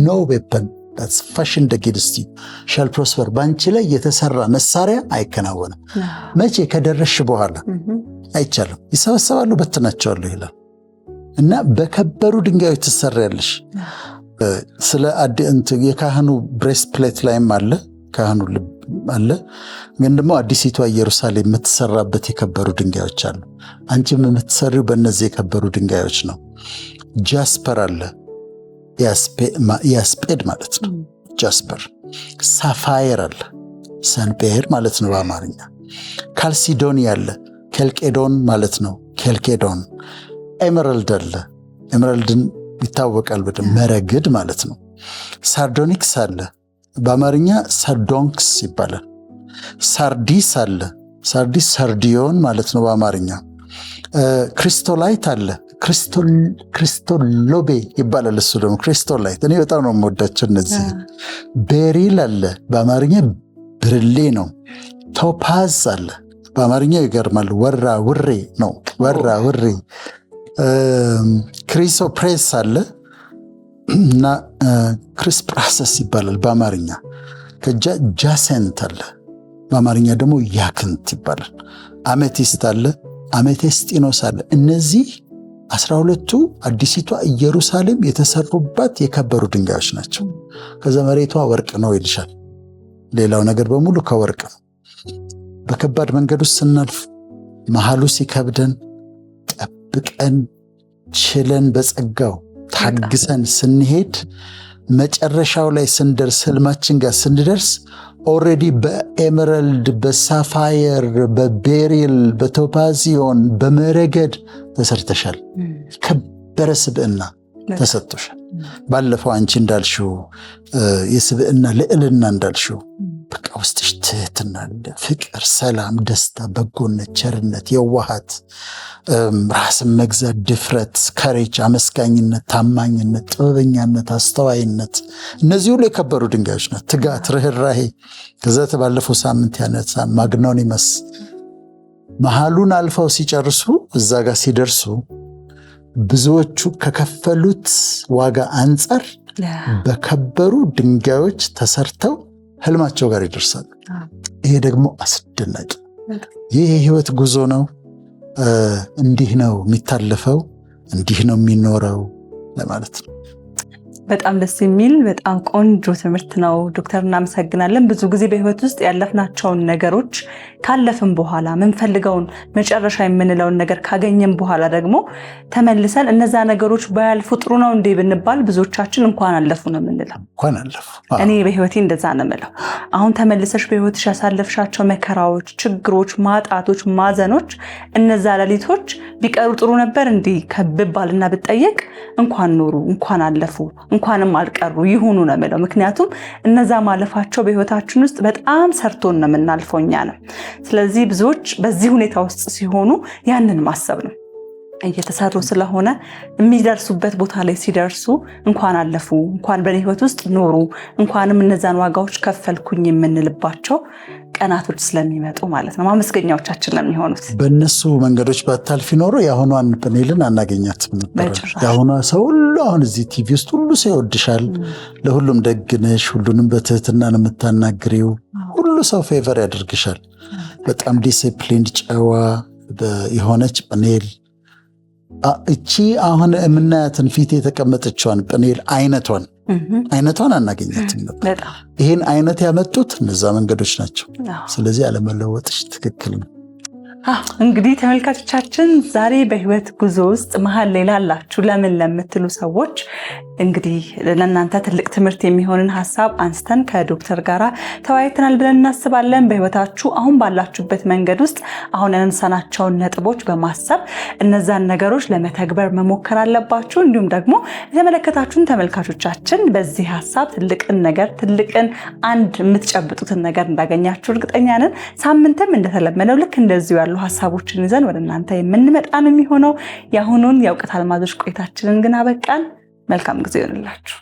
No weapon that's fashioned against you shall prosper። በአንቺ ላይ የተሰራ መሳሪያ አይከናወንም። መቼ? ከደረሽ በኋላ አይቻልም። ይሰበሰባሉ፣ በትናቸዋለሁ ይላል እና በከበሩ ድንጋዮች ትሰሪያለሽ። ስለ የካህኑ ብሬስት ፕሌት ላይም አለ፣ ካህኑ ልብ አለ። ግን ደግሞ አዲሲቷ ኢየሩሳሌም የምትሰራበት የከበሩ ድንጋዮች አሉ። አንቺም የምትሰሪው በእነዚህ የከበሩ ድንጋዮች ነው። ጃስፐር አለ፣ ያስፔድ ማለት ነው ጃስፐር። ሳፋየር አለ፣ ሰንፔር ማለት ነው በአማርኛ። ካልሲዶኒ አለ፣ ኬልቄዶን ማለት ነው ኬልቄዶን። ኤመራልድ አለ፣ ኤመራልድን ይታወቃል በደንብ፣ መረግድ ማለት ነው። ሳርዶኒክስ አለ፣ በአማርኛ ሳርዶንክስ ይባላል። ሳርዲስ አለ፣ ሳርዲስ ሰርዲዮን ማለት ነው በአማርኛ። ክሪስቶላይት አለ፣ ክሪስቶሎቤ ይባላል እሱ ደግሞ ክሪስቶላይት። እኔ በጣም ነው የምወዳቸው እነዚህ። ቤሪል አለ፣ በአማርኛ ብርሌ ነው። ቶፓዝ አለ፣ በአማርኛ ይገርማል፣ ወራ ውሬ ነው፣ ወራ ውሬ። ክሪሶፕሬስ አለ እና ክሪስፕራሰስ ይባላል በአማርኛ። ከጃ ጃሴንት አለ፣ በአማርኛ ደግሞ ያክንት ይባላል። አሜቲስት አለ፣ አሜቴስጢኖስ አለ። እነዚህ 12ቱ አዲሲቷ ኢየሩሳሌም የተሰሩባት የከበሩ ድንጋዮች ናቸው። ከዛ መሬቷ ወርቅ ነው ይልሻል። ሌላው ነገር በሙሉ ከወርቅ ነው። በከባድ መንገድ ውስጥ ስናልፍ መሃሉ ሲከብደን ጠብቀን ችለን በጸጋው ታግሰን ስንሄድ መጨረሻው ላይ ስንደርስ፣ ህልማችን ጋር ስንደርስ ኦልሬዲ በኤመራልድ፣ በሳፋየር፣ በቤሪል፣ በቶፓዚዮን፣ በመረገድ ተሰርተሻል። ከበረ ስብዕና ተሰጥቶሻል። ባለፈው አንቺ እንዳልሽው የስብዕና ልዕልና እንዳልሽው በቃ ውስጥሽ ትህትና አለ፣ ፍቅር፣ ሰላም፣ ደስታ፣ በጎነት፣ ቸርነት፣ የዋሃት፣ ራስን መግዛት፣ ድፍረት፣ ከሬጅ፣ አመስጋኝነት፣ ታማኝነት፣ ጥበበኛነት፣ አስተዋይነት እነዚህ ሁሉ የከበሩ ድንጋዮች ናት። ትጋት፣ ርኅራሄ ከዛ ባለፈው ሳምንት ያነሳ ማግኖኒመስ መሃሉን አልፈው ሲጨርሱ እዛ ጋር ሲደርሱ ብዙዎቹ ከከፈሉት ዋጋ አንጻር በከበሩ ድንጋዮች ተሰርተው ህልማቸው ጋር ይደርሳሉ። ይሄ ደግሞ አስደናቂ ይህ የህይወት ጉዞ ነው። እንዲህ ነው የሚታለፈው፣ እንዲህ ነው የሚኖረው ለማለት ነው። በጣም ደስ የሚል በጣም ቆንጆ ትምህርት ነው ዶክተር፣ እናመሰግናለን። ብዙ ጊዜ በህይወት ውስጥ ያለፍናቸውን ነገሮች ካለፍን በኋላ ምንፈልገውን መጨረሻ የምንለውን ነገር ካገኘን በኋላ ደግሞ ተመልሰን እነዛ ነገሮች ባያልፉ ጥሩ ነው እንዴ ብንባል ብዙዎቻችን እንኳን አለፉ ነው የምንለው። እንኳን አለፉ። እኔ በህይወቴ እንደዛ ነው የምለው። አሁን ተመልሰሽ በህይወትሽ ያሳለፍሻቸው መከራዎች፣ ችግሮች፣ ማጣቶች፣ ማዘኖች እነዛ ሌሊቶች ቢቀሩ ጥሩ ነበር እንዴ ከብባልና ብጠየቅ እንኳን ኖሩ፣ እንኳን አለፉ፣ እንኳንም አልቀሩ ይሁኑ ነው የምለው። ምክንያቱም እነዛ ማለፋቸው በህይወታችን ውስጥ በጣም ሰርቶን ነው የምናልፈው እኛ ነው። ስለዚህ ብዙዎች በዚህ ሁኔታ ውስጥ ሲሆኑ ያንን ማሰብ ነው እየተሰሩ ስለሆነ የሚደርሱበት ቦታ ላይ ሲደርሱ እንኳን አለፉ፣ እንኳን በኔ ህይወት ውስጥ ኖሩ፣ እንኳንም እነዛን ዋጋዎች ከፈልኩኝ የምንልባቸው ቀናቶች ስለሚመጡ ማለት ነው ማመስገኛዎቻችን ነው የሚሆኑት። በእነሱ መንገዶች ባታልፊ ኖሮ የአሁኗን ጵኔልን አናገኛትም ነበር። የአሁኗ ሰው ሁሉ አሁን እዚህ ቲቪ ውስጥ ሁሉ ሰው ይወድሻል፣ ለሁሉም ደግነሽ፣ ሁሉንም በትህትና ነው የምታናግሪው፣ ሁሉ ሰው ፌቨር ያደርግሻል። በጣም ዲሲፕሊን ጨዋ የሆነች ጵኔል እቺ አሁን የምናያትን ፊት የተቀመጠችዋን ጵኔል አይነቷን አናገኛትም ነበር። ይህን አይነት ያመጡት እነዛ መንገዶች ናቸው። ስለዚህ አለመለወጥሽ ትክክል ነው። እንግዲህ ተመልካቾቻችን ዛሬ በህይወት ጉዞ ውስጥ መሀል ላይ ላላችሁ ለምን ለምትሉ ሰዎች እንግዲህ ለእናንተ ትልቅ ትምህርት የሚሆንን ሀሳብ አንስተን ከዶክተር ጋር ተወያይተናል ብለን እናስባለን። በህይወታችሁ አሁን ባላችሁበት መንገድ ውስጥ አሁን ያነሳናቸውን ነጥቦች በማሰብ እነዛን ነገሮች ለመተግበር መሞከር አለባችሁ። እንዲሁም ደግሞ የተመለከታችሁን ተመልካቾቻችን በዚህ ሀሳብ ትልቅን አንድ የምትጨብጡትን ነገር እንዳገኛችሁ እርግጠኛ ነን። ሳምንትም እንደተለመደው ልክ እንደዚሁ ያሉ ሀሳቦችን ይዘን ወደ እናንተ የምንመጣ ነው የሚሆነው። የአሁኑን የእውቀት አልማዞች ቆይታችንን ግን አበቃን። መልካም ጊዜ ይሆንላችሁ።